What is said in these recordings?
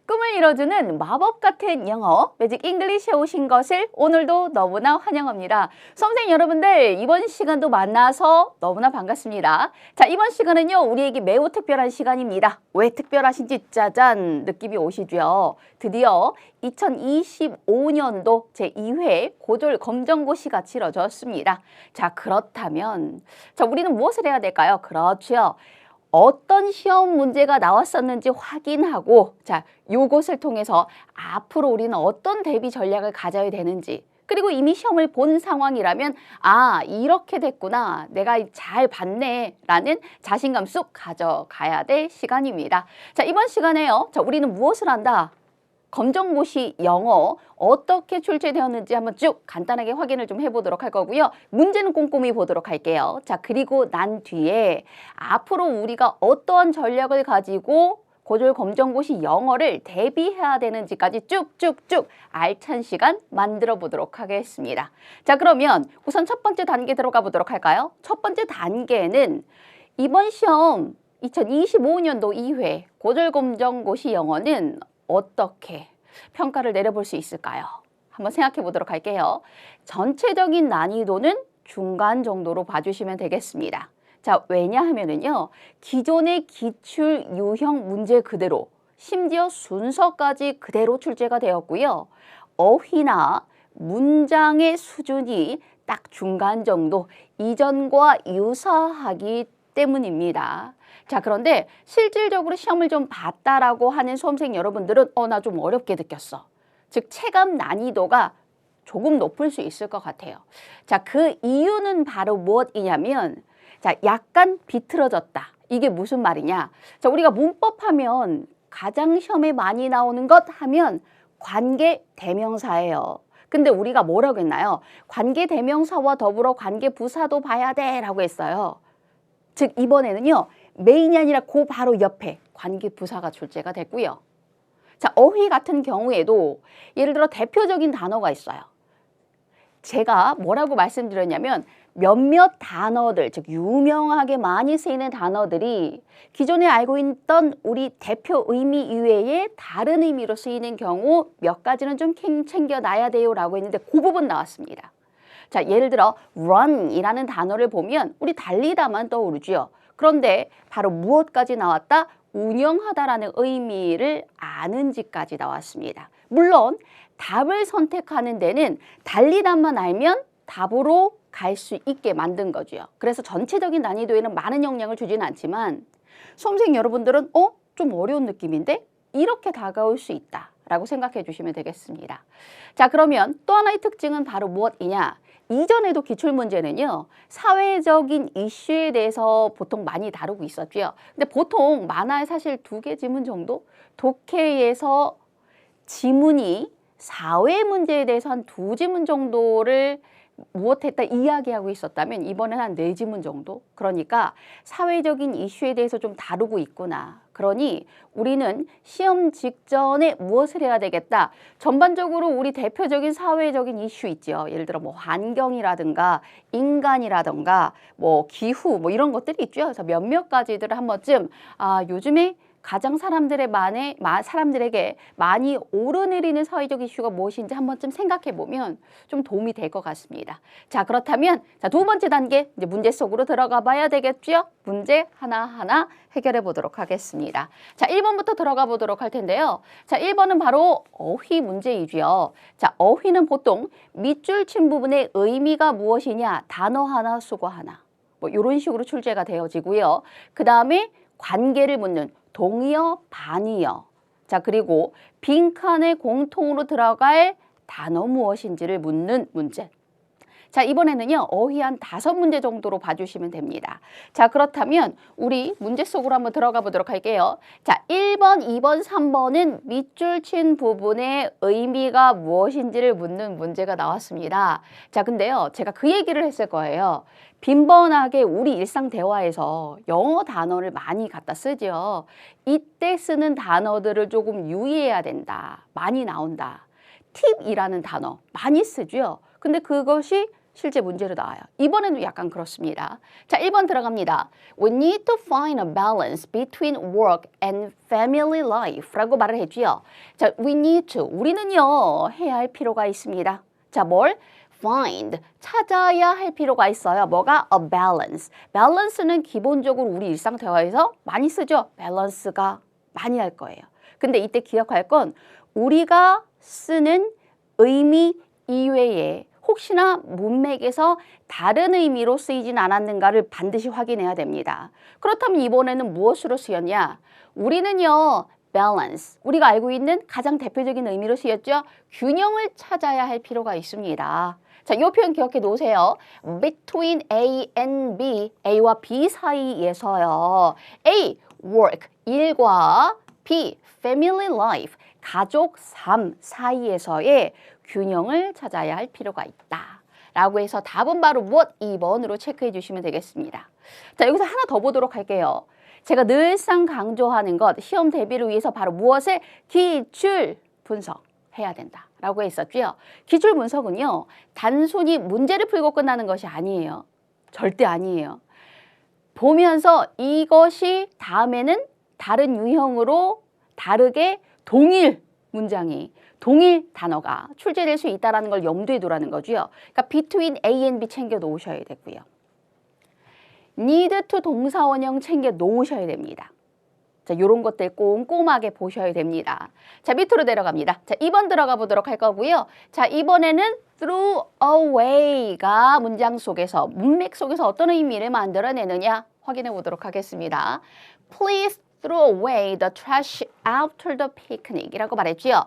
꿈을 이뤄주는 마법 같은 영어, 매직 잉글리시에 오신 것을 오늘도 너무나 환영합니다. 수험생 여러분들, 이번 시간도 만나서 너무나 반갑습니다. 자, 이번 시간은요, 우리에게 매우 특별한 시간입니다. 왜 특별하신지 짜잔 느낌이 오시죠? 드디어 2025년도 제2회 고졸 검정고시가 치러졌습니다. 자, 그렇다면 우리는 무엇을 해야 될까요? 그렇죠. 어떤 시험 문제가 나왔었는지 확인하고 요것을 통해서 앞으로 우리는 어떤 대비 전략을 가져야 되는지, 그리고 이미 시험을 본 상황이라면 이렇게 됐구나, 내가 잘 봤네 라는 자신감 쑥 가져가야 될 시간입니다. 자, 이번 시간에요, 우리는 무엇을 한다? 검정고시 영어 어떻게 출제되었는지 한번 쭉 간단하게 확인을 좀 해보도록 할 거고요. 문제는 꼼꼼히 보도록 할게요. 자, 그리고 난 뒤에 앞으로 우리가 어떠한 전략을 가지고 고졸 검정고시 영어를 대비해야 되는지까지 쭉쭉쭉 알찬 시간 만들어 보도록 하겠습니다. 자, 그러면 우선 첫 번째 단계 들어가 보도록 할까요? 첫 번째 단계는 이번 시험 2025년도 2회 고졸 검정고시 영어는 어떻게 평가를 내려볼 수 있을까요? 한번 생각해 보도록 할게요. 전체적인 난이도는 중간 정도로 봐주시면 되겠습니다. 자, 왜냐하면은요, 기존의 기출 유형 문제 그대로, 심지어 순서까지 그대로 출제가 되었고요. 어휘나 문장의 수준이 딱 중간 정도, 이전과 유사하기 때문입니다. 자, 그런데 실질적으로 시험을 좀 봤다라고 하는 수험생 여러분들은 나 좀 어렵게 느꼈어. 즉, 체감 난이도가 조금 높을 수 있을 것 같아요. 자, 그 이유는 바로 무엇이냐면, 약간 비틀어졌다. 이게 무슨 말이냐? 자, 우리가 문법 하면 가장 시험에 많이 나오는 것 하면 관계 대명사예요. 근데 우리가 뭐라고 했나요? 관계 대명사와 더불어 관계 부사도 봐야 돼 라고 했어요. 즉, 이번에는요, 메인이 아니라 그 바로 옆에 관계 부사가 출제가 됐고요. 자, 어휘 같은 경우에도 예를 들어 대표적인 단어가 있어요. 제가 뭐라고 말씀드렸냐면 몇몇 단어들, 즉 유명하게 많이 쓰이는 단어들이 기존에 알고 있던 우리 대표 의미 이외에 다른 의미로 쓰이는 경우 몇 가지는 좀 챙겨놔야 돼요 라고 했는데 그 부분 나왔습니다. 자, 예를 들어 run이라는 단어를 보면 우리 달리다만 떠오르죠. 그런데 바로 무엇까지 나왔다? 운영하다라는 의미를 아는지까지 나왔습니다. 물론 답을 선택하는 데는 달리다만 알면 답으로 갈 수 있게 만든 거죠. 그래서 전체적인 난이도에는 많은 영향을 주지는 않지만 수험생 여러분들은 좀 어려운 느낌인데? 이렇게 다가올 수 있다라고 생각해 주시면 되겠습니다. 자, 그러면 또 하나의 특징은 바로 무엇이냐? 이전에도 기출문제는요, 사회적인 이슈에 대해서 보통 많이 다루고 있었죠. 근데 보통 많아야 사실 2개 지문 정도? 독해에서 지문이 사회 문제에 대해서 한 2지문 정도를 무엇했다 이야기하고 있었다면 이번엔 한 4지문 정도? 그러니까 사회적인 이슈에 대해서 좀 다루고 있구나. 그러니 우리는 시험 직전에 무엇을 해야 되겠다? 전반적으로 우리 대표적인 사회적인 이슈 있죠. 예를 들어 환경이라든가 인간이라든가 기후 이런 것들이 있죠. 그래서 몇몇 가지들을 한 번쯤 요즘에 가장 사람들에게 많이 오르내리는 사회적 이슈가 무엇인지 한 번쯤 생각해 보면 좀 도움이 될 것 같습니다. 자, 그렇다면 두 번째 단계 이제 문제 속으로 들어가 봐야 되겠죠? 문제 하나하나 해결해 보도록 하겠습니다. 자, 1번부터 들어가 보도록 할 텐데요. 자, 1번은 바로 어휘 문제이고요. 자, 어휘는 보통 밑줄 친 부분의 의미가 무엇이냐? 단어 하나, 수거 하나. 이런 식으로 출제가 되어지고요. 그 다음에 관계를 묻는 동의어, 반의어. 자, 그리고 빈칸에 공통으로 들어갈 단어 무엇인지를 묻는 문제. 자, 이번에는요, 어휘 한 5문제 정도로 봐주시면 됩니다. 자, 그렇다면 우리 문제 속으로 한번 들어가 보도록 할게요. 자, 1번, 2번, 3번은 밑줄 친 부분의 의미가 무엇인지를 묻는 문제가 나왔습니다. 자, 근데요, 제가 그 얘기를 했을 거예요. 빈번하게 우리 일상 대화에서 영어 단어를 많이 갖다 쓰죠. 이때 쓰는 단어들을 조금 유의해야 된다. 많이 나온다. 팁이라는 단어 많이 쓰죠. 근데 그것이 실제 문제로 나와요. 이번에도 약간 그렇습니다. 자, 1번 들어갑니다. We need to find a balance between work and family life 라고 말을 해주요. 자, we need to, 우리는요, 해야 할 필요가 있습니다. 자, 뭘? find, 찾아야 할 필요가 있어요. 뭐가? a balance. balance는 기본적으로 우리 일상 대화에서 많이 쓰죠. balance가 많이 할 거예요. 근데 이때 기억할 건 우리가 쓰는 의미 이외에 혹시나 문맥에서 다른 의미로 쓰이진 않았는가를 반드시 확인해야 됩니다. 그렇다면 이번에는 무엇으로 쓰였냐? 우리는요, balance, 우리가 알고 있는 가장 대표적인 의미로 쓰였죠? 균형을 찾아야 할 필요가 있습니다. 자, 이 표현 기억해 놓으세요. between A and B, A와 B 사이에서요. A, work, 일과 B, family life, 가족 삶 사이에서의 균형을 찾아야 할 필요가 있다. 라고 해서 답은 바로 무엇? 2번으로 체크해 주시면 되겠습니다. 자, 여기서 하나 더 보도록 할게요. 제가 늘상 강조하는 것, 시험 대비를 위해서 바로 무엇을? 기출 분석해야 된다. 라고 했었죠. 기출 분석은요, 단순히 문제를 풀고 끝나는 것이 아니에요. 절대 아니에요. 보면서 이것이 다음에는 다른 유형으로 다르게 동일 문장이 동일 단어가 출제될 수 있다는 걸 염두에 두라는 거고요. 그러니까 between A and B 챙겨 놓으셔야 되고요. need to 동사원형 챙겨 놓으셔야 됩니다. 자, 이런 것들 꼼꼼하게 보셔야 됩니다. 자, 밑으로 내려갑니다. 자, 2번 들어가 보도록 할 거고요. 자, 이번에는 threw away가 문장 속에서, 문맥 속에서 어떤 의미를 만들어내느냐 확인해 보도록 하겠습니다. Please throw away the trash after the picnic 이라고 말했지요.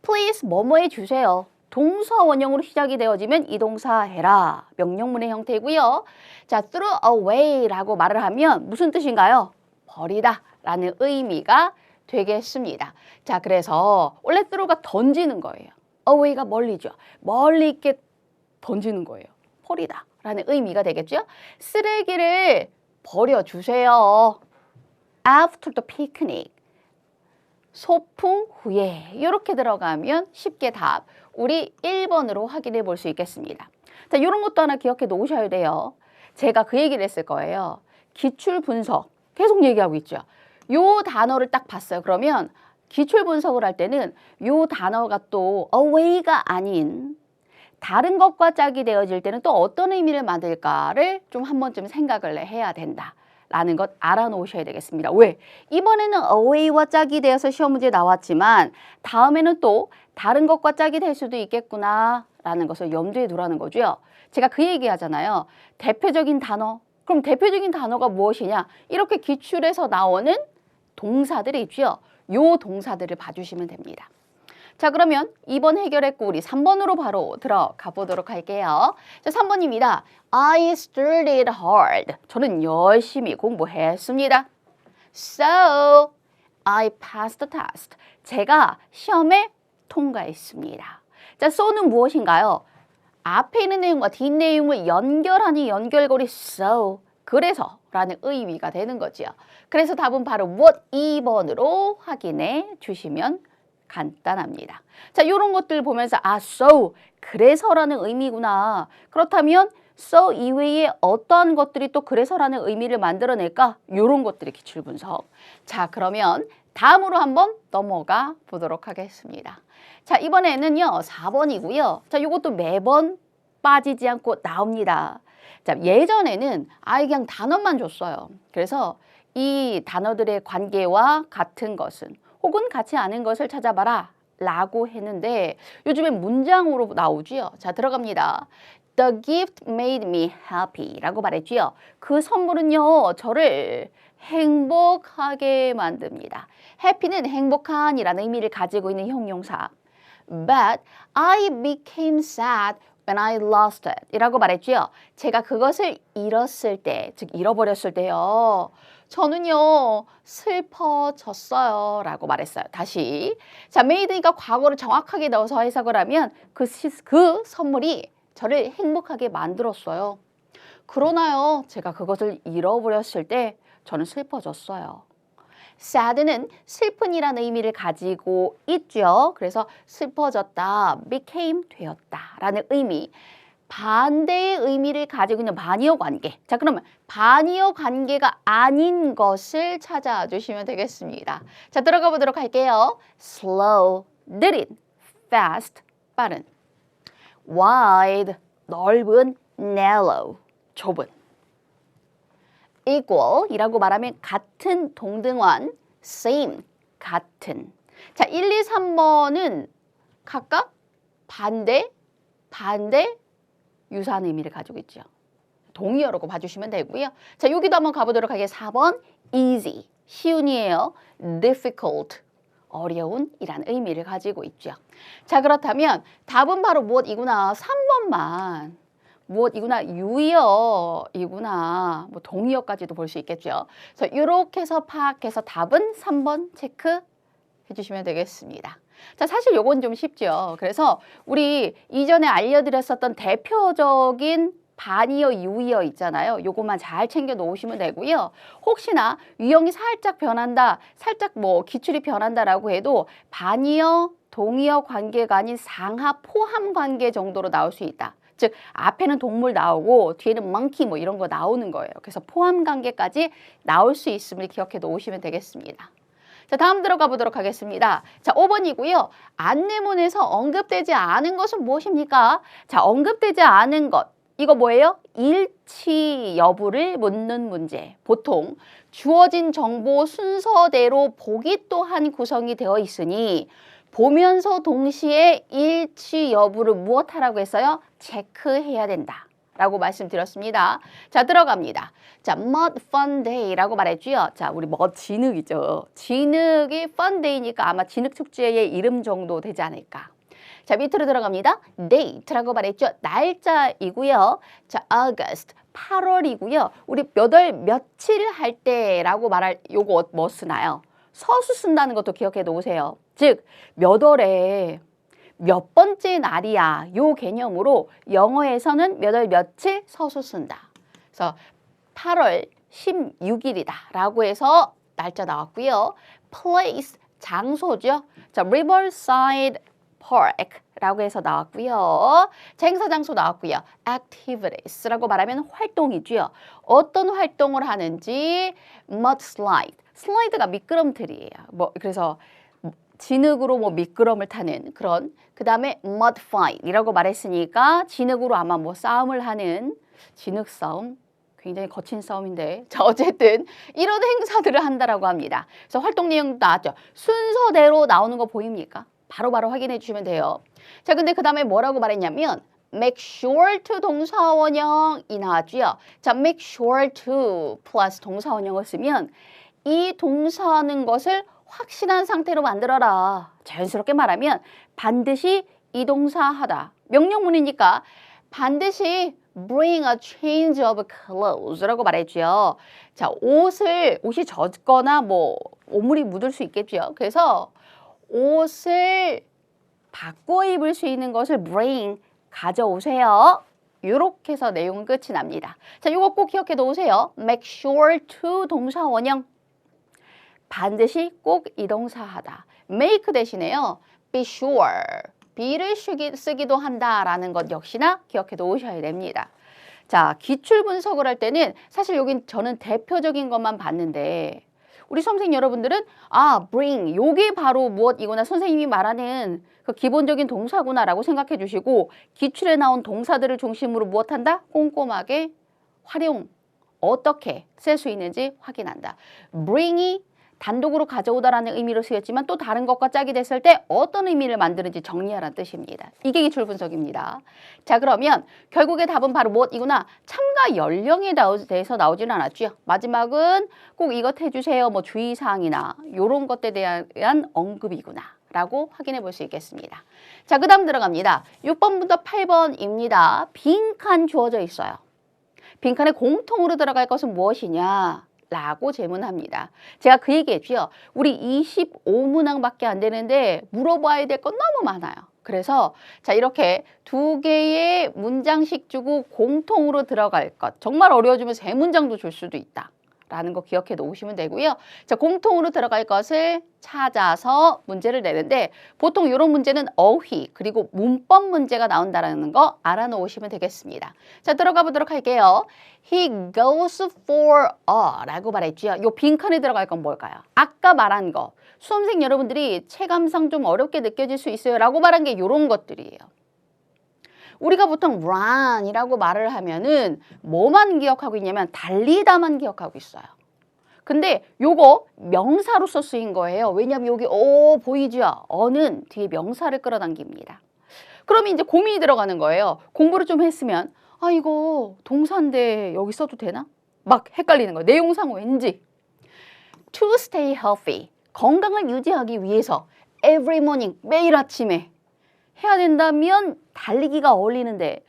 Please 뭐뭐 해주세요. 동사 원형으로 시작이 되어지면 이 동사 해라. 명령문의 형태이고요. 자, throw away라고 말을 하면 무슨 뜻인가요? 버리다 라는 의미가 되겠습니다. 자, 그래서 원래 throw가 던지는 거예요. away가 멀리죠. 멀리 있게 던지는 거예요. 버리다 라는 의미가 되겠죠. 쓰레기를 버려주세요. After the picnic. 소풍 후에 이렇게 들어가면 쉽게 답 우리 1번으로 확인해 볼 수 있겠습니다. 자, 이런 것도 하나 기억해 놓으셔야 돼요. 제가 그 얘기를 했을 거예요. 기출 분석 계속 얘기하고 있죠. 요 단어를 딱 봤어요. 그러면 기출 분석을 할 때는 요 단어가 또 away가 아닌 다른 것과 짝이 되어질 때는 또 어떤 의미를 만들까를 좀 한 번쯤 생각을 해야 된다. 라는 것 알아놓으셔야 되겠습니다. 왜? 이번에는 away와 짝이 되어서 시험 문제 나왔지만 다음에는 또 다른 것과 짝이 될 수도 있겠구나 라는 것을 염두에 두라는 거죠. 제가 그 얘기 하잖아요. 대표적인 단어. 그럼 대표적인 단어가 무엇이냐? 이렇게 기출에서 나오는 동사들이 있죠. 요 동사들을 봐주시면 됩니다. 자, 그러면 2번 해결했고 우리 3번으로 바로 들어가 보도록 할게요. 자, 3번입니다. I studied hard. 저는 열심히 공부했습니다. So, I passed the test. 제가 시험에 통과했습니다. 자, so는 무엇인가요? 앞에 있는 내용과 뒷 내용을 연결하는 연결고리 so, 그래서 라는 의미가 되는 거죠. 그래서 답은 바로 무엇? 2번으로 확인해 주시면 간단합니다. 자, 이런 것들 보면서 so, 그래서라는 의미구나. 그렇다면 so 이외에 어떠한 것들이 또 그래서라는 의미를 만들어낼까? 이런 것들이 기출 분석. 자, 그러면 다음으로 한번 넘어가 보도록 하겠습니다. 자, 이번에는요 4번이고요. 자, 이것도 매번 빠지지 않고 나옵니다. 자, 예전에는 그냥 단어만 줬어요. 그래서 이 단어들의 관계와 같은 것은 혹은 같지 않은 것을 찾아봐라 라고 했는데 요즘엔 문장으로 나오지요. 자, 들어갑니다. The gift made me happy 라고 말했지요. 그 선물은요 저를 행복하게 만듭니다. happy는 행복한이라는 의미를 가지고 있는 형용사. But I became sad when I lost it 이라고 말했지요. 제가 그것을 잃었을 때, 즉 잃어버렸을 때요. 저는요 슬퍼졌어요 라고 말했어요. 다시 자, made니까 과거를 정확하게 넣어서 해석을 하면 그 선물이 저를 행복하게 만들었어요. 그러나요 제가 그것을 잃어버렸을 때 저는 슬퍼졌어요. sad는 슬픈이라는 의미를 가지고 있죠. 그래서 슬퍼졌다, became 되었다 라는 의미. 반대의 의미를 가지고 있는 반의어 관계. 자, 그러면 반의어 관계가 아닌 것을 찾아주시면 되겠습니다. 자, 들어가 보도록 할게요. slow, 느린, fast, 빠른. wide, 넓은, narrow, 좁은. equal 이라고 말하면 같은, 동등한, same, 같은. 자, 1, 2, 3번은 각각 반대, 유사한 의미를 가지고 있죠. 동의어라고 봐주시면 되고요. 자, 여기도 한번 가보도록 하겠습니다. 4번 easy, 쉬운이에요. difficult, 어려운 이란 의미를 가지고 있죠. 자, 그렇다면 답은 바로 무엇이구나. 3번만 무엇이구나. 유의어이구나. 뭐 동의어까지도 볼 수 있겠죠. 그래서 이렇게 해서 파악해서 답은 3번 체크해 주시면 되겠습니다. 자, 사실 요건 좀 쉽죠. 그래서 우리 이전에 알려드렸었던 대표적인 반의어, 유의어 있잖아요. 요것만 잘 챙겨 놓으시면 되고요. 혹시나 유형이 살짝 변한다, 살짝 뭐 기출이 변한다라고 해도 반의어, 동의어 관계가 아닌 상하 포함 관계 정도로 나올 수 있다. 즉 앞에는 동물 나오고 뒤에는 monkey 뭐 이런 거 나오는 거예요. 그래서 포함 관계까지 나올 수 있음을 기억해 놓으시면 되겠습니다. 자, 다음 들어가 보도록 하겠습니다. 자, 5번이고요. 안내문에서 언급되지 않은 것은 무엇입니까? 자, 언급되지 않은 것. 이거 뭐예요? 일치 여부를 묻는 문제. 보통 주어진 정보 순서대로 보기 또한 구성이 되어 있으니 보면서 동시에 일치 여부를 무엇하라고 했어요? 체크해야 된다. 라고 말씀드렸습니다. 자, 들어갑니다. 자, mud fun day라고 말했죠. 자, 우리 진흙이죠. 진흙이 fun day니까 아마 진흙 축제의 이름 정도 되지 않을까. 자, 밑으로 들어갑니다. date라고 말했죠. 날짜이고요. 자, August 8월이고요. 우리 몇 월 며칠 할 때라고 말할 요거 뭐 쓰나요? 서수 쓴다는 것도 기억해 놓으세요. 즉, 몇 월에 몇 번째 날이야. 요 개념으로 영어에서는 몇 월 며칠 서수 쓴다. 그래서 8월 16일이다 라고 해서 날짜 나왔고요. place, 장소죠. 자, Riverside Park 라고 해서 나왔고요. 자, 행사 장소 나왔고요. activities라고 말하면 활동이죠. 어떤 활동을 하는지 mudslide, 슬라이드가 미끄럼틀이에요. 뭐 그래서 진흙으로 뭐 미끄럼을 타는 그런, 그 다음에 mud fight이라고 말했으니까 진흙으로 아마 뭐 싸움을 하는 진흙 싸움, 굉장히 거친 싸움인데, 자, 어쨌든 이런 행사들을 한다라고 합니다. 그래서 활동 내용 나왔죠. 순서대로 나오는 거 보입니까? 바로바로 확인해 주시면 돼요. 자, 근데 그 다음에 뭐라고 말했냐면 make sure to 동사원형이 나왔죠. 자, make sure to 플러스 동사원형을 쓰면 이 동사하는 것을 확실한 상태로 만들어라. 자연스럽게 말하면 반드시 이 동사 하다. 명령문이니까 반드시 bring a change of clothes라고 말했죠. 자, 옷이 젖거나 뭐 오물이 묻을 수 있겠죠. 그래서 옷을 바꿔 입을 수 있는 것을 bring, 가져오세요. 이렇게 해서 내용은 끝이 납니다. 자, 이거 꼭 기억해 놓으세요. make sure to 동사 원형. 반드시 꼭 이 동사 하다. make 대신에요. be sure. be를 쓰기도 한다라는 것 역시나 기억해 놓으셔야 됩니다. 자, 기출 분석을 할 때는 사실 여긴 저는 대표적인 것만 봤는데 우리 수험생 여러분들은 bring, 요게 바로 무엇이구나, 선생님이 말하는 그 기본적인 동사구나라고 생각해 주시고 기출에 나온 동사들을 중심으로 무엇한다? 꼼꼼하게 활용, 어떻게 쓸 수 있는지 확인한다. bring이 단독으로 가져오다라는 의미로 쓰였지만 또 다른 것과 짝이 됐을 때 어떤 의미를 만드는지 정리하라는 뜻입니다. 이게 기출 분석입니다. 자, 그러면 결국에 답은 바로 무엇이구나? 참가 연령에 대해서 나오지는 않았죠. 마지막은 꼭 이것 해주세요. 뭐 주의사항이나 이런 것에 대한 언급이구나 라고 확인해 볼 수 있겠습니다. 자, 그 다음 들어갑니다. 6번부터 8번입니다. 빈칸 주어져 있어요. 빈칸에 공통으로 들어갈 것은 무엇이냐? 라고 질문합니다. 제가 그 얘기했죠. 우리 25문항밖에 안 되는데 물어봐야 될 건 너무 많아요. 그래서 자, 이렇게 두 개의 문장씩 주고 공통으로 들어갈 것. 정말 어려워지면 세 문장도 줄 수도 있다. 라는 거 기억해 놓으시면 되고요. 자, 공통으로 들어갈 것을 찾아서 문제를 내는데 보통 이런 문제는 어휘 그리고 문법 문제가 나온다는 거 알아놓으시면 되겠습니다. 자, 들어가 보도록 할게요. He goes for a 라고 말했죠. 요 빈칸에 들어갈 건 뭘까요? 아까 말한 거. 수험생 여러분들이 체감상 좀 어렵게 느껴질 수 있어요 라고 말한 게 이런 것들이에요. 우리가 보통 run이라고 말을 하면은 뭐만 기억하고 있냐면 달리다만 기억하고 있어요. 근데 요거 명사로서 쓰인 거예요. 왜냐하면 여기 보이죠? 어는 뒤에 명사를 끌어당깁니다. 그러면 이제 고민이 들어가는 거예요. 공부를 좀 했으면 아 이거 동사인데 여기 써도 되나? 막 헷갈리는 거예요. 내용상 왠지 to stay healthy 건강을 유지하기 위해서 every morning 매일 아침에 해야 된다면 달리기가 어울리는데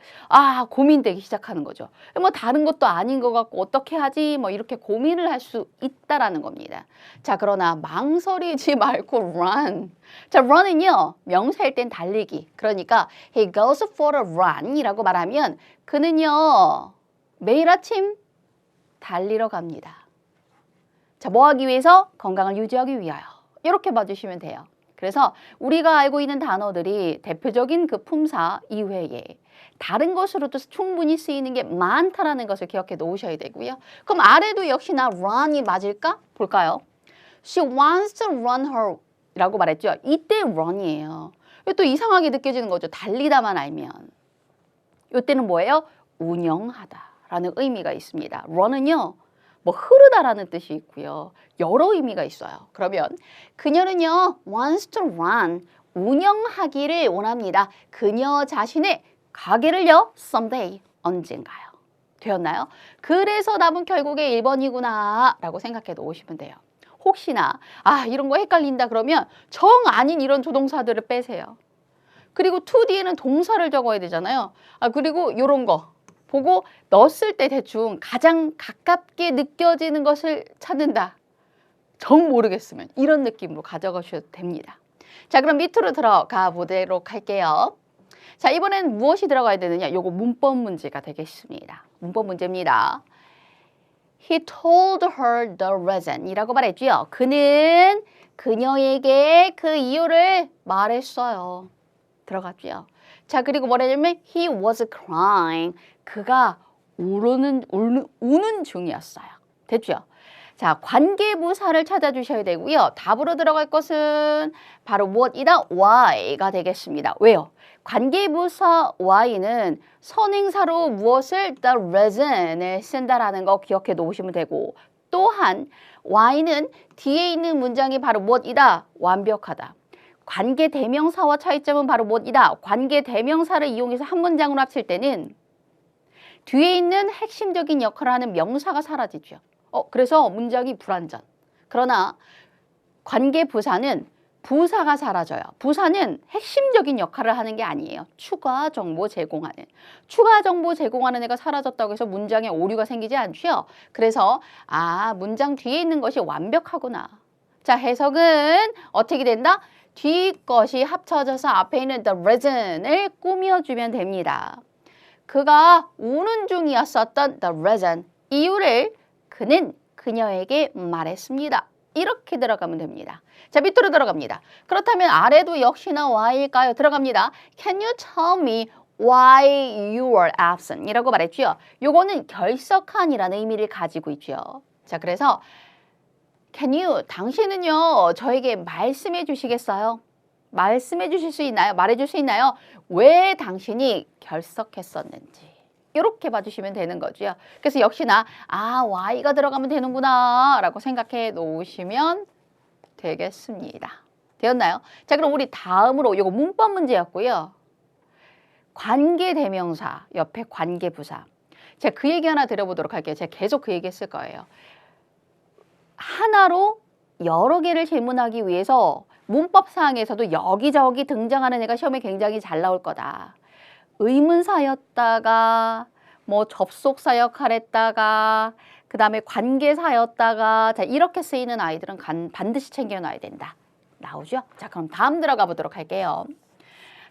고민되기 시작하는 거죠. 뭐 다른 것도 아닌 것 같고 어떻게 하지 뭐 이렇게 고민을 할 수 있다라는 겁니다. 자, 그러나 망설이지 말고 run. 자, run은요 명사일 땐 달리기. 그러니까 he goes for a run 이라고 말하면 그는요 매일 아침 달리러 갑니다. 자, 뭐 하기 위해서? 건강을 유지하기 위하여. 이렇게 봐주시면 돼요. 그래서 우리가 알고 있는 단어들이 대표적인 그 품사 이외에 다른 것으로도 충분히 쓰이는 게 많다라는 것을 기억해 놓으셔야 되고요. 그럼 아래도 역시나 run이 맞을까? 볼까요? She wants to run her 라고 말했죠. 이때 run이에요. 또 이상하게 느껴지는 거죠. 달리다만 알면. 이때는 뭐예요? 운영하다라는 의미가 있습니다. run은요. 뭐 흐르다라는 뜻이 있고요. 여러 의미가 있어요. 그러면 그녀는요 wants to run 운영하기를 원합니다. 그녀 자신의 가게를요 someday 언젠가요. 되었나요? 그래서 답은 결국에 1번이구나 라고 생각해 놓으시면 돼요. 혹시나 이런 거 헷갈린다 그러면 정 아닌 이런 조동사들을 빼세요. 그리고 to 뒤에는 동사를 적어야 되잖아요. 그리고 이런 거 보고 넣었을 때 대충 가장 가깝게 느껴지는 것을 찾는다. 정 모르겠으면 이런 느낌으로 가져가셔도 됩니다. 자, 그럼 밑으로 들어가 보도록 할게요. 자, 이번엔 무엇이 들어가야 되느냐? 요거 문법 문제가 되겠습니다. 문법 문제입니다. He told her the reason 이라고 말했죠. 그는 그녀에게 그 이유를 말했어요. 들어갔죠. 자, 그리고 뭐라냐면 he was crying. 그가 우는 중이었어요. 됐죠? 자, 관계부사를 찾아주셔야 되고요. 답으로 들어갈 것은 바로 무엇이다? why가 되겠습니다. 왜요? 관계부사 why는 선행사로 무엇을 the reason을 쓴다라는 거 기억해 놓으시면 되고 또한 why는 뒤에 있는 문장이 바로 무엇이다? 완벽하다. 관계 대명사와 차이점은 바로 무엇이다? 관계 대명사를 이용해서 한 문장으로 합칠 때는 뒤에 있는 핵심적인 역할을 하는 명사가 사라지죠. 그래서 문장이 불완전. 그러나 관계 부사는 부사가 사라져요. 부사는 핵심적인 역할을 하는 게 아니에요. 추가 정보 제공하는. 추가 정보 제공하는 애가 사라졌다고 해서 문장에 오류가 생기지 않죠. 그래서 문장 뒤에 있는 것이 완벽하구나. 자, 해석은 어떻게 된다? 뒤 것이 합쳐져서 앞에 있는 the reason을 꾸며주면 됩니다. 그가 우는 중이었었던 the reason, 이유를 그는 그녀에게 말했습니다. 이렇게 들어가면 됩니다. 자, 밑으로 들어갑니다. 그렇다면 아래도 역시나 why일까요? 들어갑니다. Can you tell me why you were absent? 이라고 말했죠. 요거는 결석한이라는 의미를 가지고 있죠. 자, 그래서 Can you, 당신은요, 저에게 말씀해 주시겠어요? 말씀해 주실 수 있나요? 말해 줄 수 있나요? 왜 당신이 결석했었는지. 이렇게 봐주시면 되는 거죠. 그래서 역시나 why가 들어가면 되는구나 라고 생각해 놓으시면 되겠습니다. 되었나요? 자, 그럼 우리 다음으로 이거 문법 문제였고요. 관계대명사 옆에 관계부사. 제가 그 얘기 하나 드려보도록 할게요. 제가 계속 그 얘기 했을 거예요. 하나로 여러 개를 질문하기 위해서 문법사항에서도 여기저기 등장하는 애가 시험에 굉장히 잘 나올 거다. 의문사였다가 뭐 접속사 역할 했다가 그 다음에 관계사였다가 자 이렇게 쓰이는 아이들은 반드시 챙겨놔야 된다. 나오죠? 자, 그럼 다음 들어가 보도록 할게요.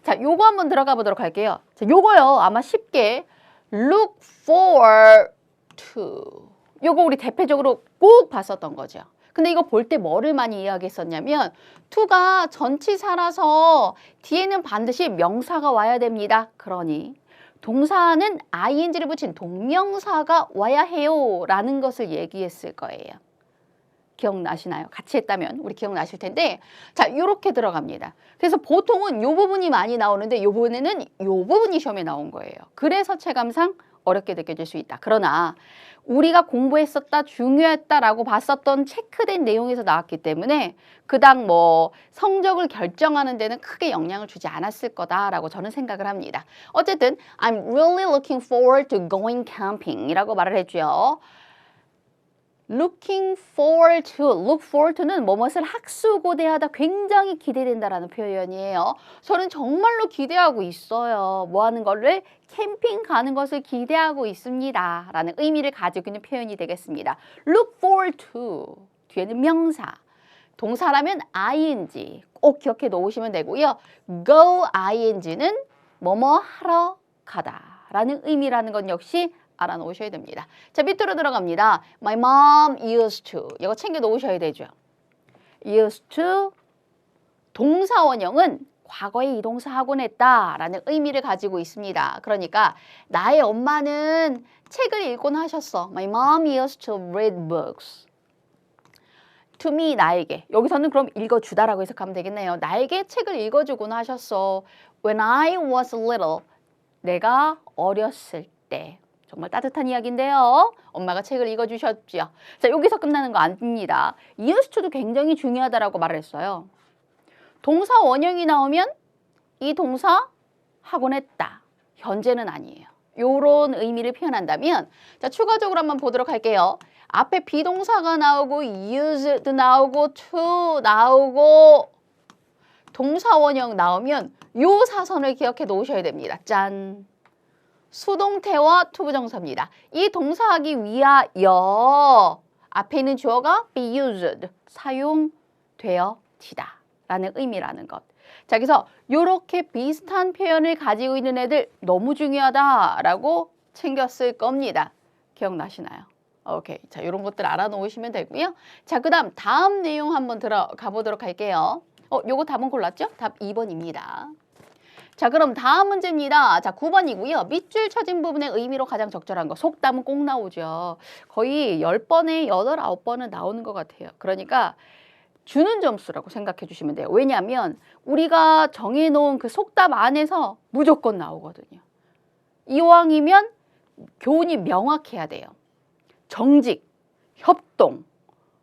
자, 요거 한번 들어가 보도록 할게요. 자, 요거요. 아마 쉽게 look forward to 요거 우리 대표적으로 꼭 봤었던 거죠. 근데 이거 볼 때 뭐를 많이 이야기했었냐면 to가 전치사라서 뒤에는 반드시 명사가 와야 됩니다. 그러니 동사는 ing를 붙인 동명사가 와야 해요 라는 것을 얘기했을 거예요. 기억나시나요? 같이 했다면 우리 기억나실 텐데 자 이렇게 들어갑니다. 그래서 보통은 요 부분이 많이 나오는데 요 부분에는 요 부분이 시험에 나온 거예요. 그래서 체감상 어렵게 느껴질 수 있다. 그러나 우리가 공부했었다, 중요했다라고 봤었던 체크된 내용에서 나왔기 때문에 그닥 뭐 성적을 결정하는 데는 크게 영향을 주지 않았을 거다라고 저는 생각을 합니다. 어쨌든 I'm really looking forward to going camping이라고 말을 해줘요. looking forward to, look forward to는 뭐뭇을 학수고대하다, 굉장히 기대된다라는 표현이에요. 저는 정말로 기대하고 있어요. 뭐 하는 거를? 캠핑 가는 것을 기대하고 있습니다. 라는 의미를 가지고 있는 표현이 되겠습니다. look forward to, 뒤에는 명사. 동사라면 ing, 꼭 기억해 놓으시면 되고요. go ing는 뭐뭐 하러 가다 라는 의미라는 건 역시 알아놓으셔야 됩니다. 자, 밑으로 들어갑니다. My mom used to. 이거 챙겨 놓으셔야 되죠. used to 동사 원형은 과거에 이 동사 하곤 했다라는 의미를 가지고 있습니다. 그러니까 나의 엄마는 책을 읽곤 하셨어. My mom used to read books. to me, 나에게. 여기서는 그럼 읽어주다라고 해석하면 되겠네요. 나에게 책을 읽어주곤 하셨어. When I was little. 내가 어렸을 때. 정말 따뜻한 이야기인데요. 엄마가 책을 읽어주셨죠. 자, 여기서 끝나는 거 아닙니다. used to도 굉장히 중요하다라고 말을 했어요. 동사 원형이 나오면 이 동사 하곤 했다. 현재는 아니에요. 요런 의미를 표현한다면 자, 추가적으로 한번 보도록 할게요. 앞에 비동사가 나오고 used 나오고 to 나오고 동사 원형 나오면 요 사선을 기억해 놓으셔야 됩니다. 짠! 수동태와 투부정사입니다. 이 동사하기 위하여 앞에 있는 주어가 be used, 사용되어지다 라는 의미라는 것. 자, 그래서 이렇게 비슷한 표현을 가지고 있는 애들 너무 중요하다라고 챙겼을 겁니다. 기억나시나요? 오케이. 자, 이런 것들 알아놓으시면 되고요. 자, 그 다음 내용 한번 들어가 보도록 할게요. 요거 답은 골랐죠? 답 2번입니다. 자, 그럼 다음 문제입니다. 자, 9번이고요. 밑줄 쳐진 부분의 의미로 가장 적절한 거. 속담은 꼭 나오죠. 거의 10번에 8, 9번은 나오는 것 같아요. 그러니까 주는 점수라고 생각해 주시면 돼요. 왜냐하면 우리가 정해놓은 그 속담 안에서 무조건 나오거든요. 이왕이면 교훈이 명확해야 돼요. 정직, 협동,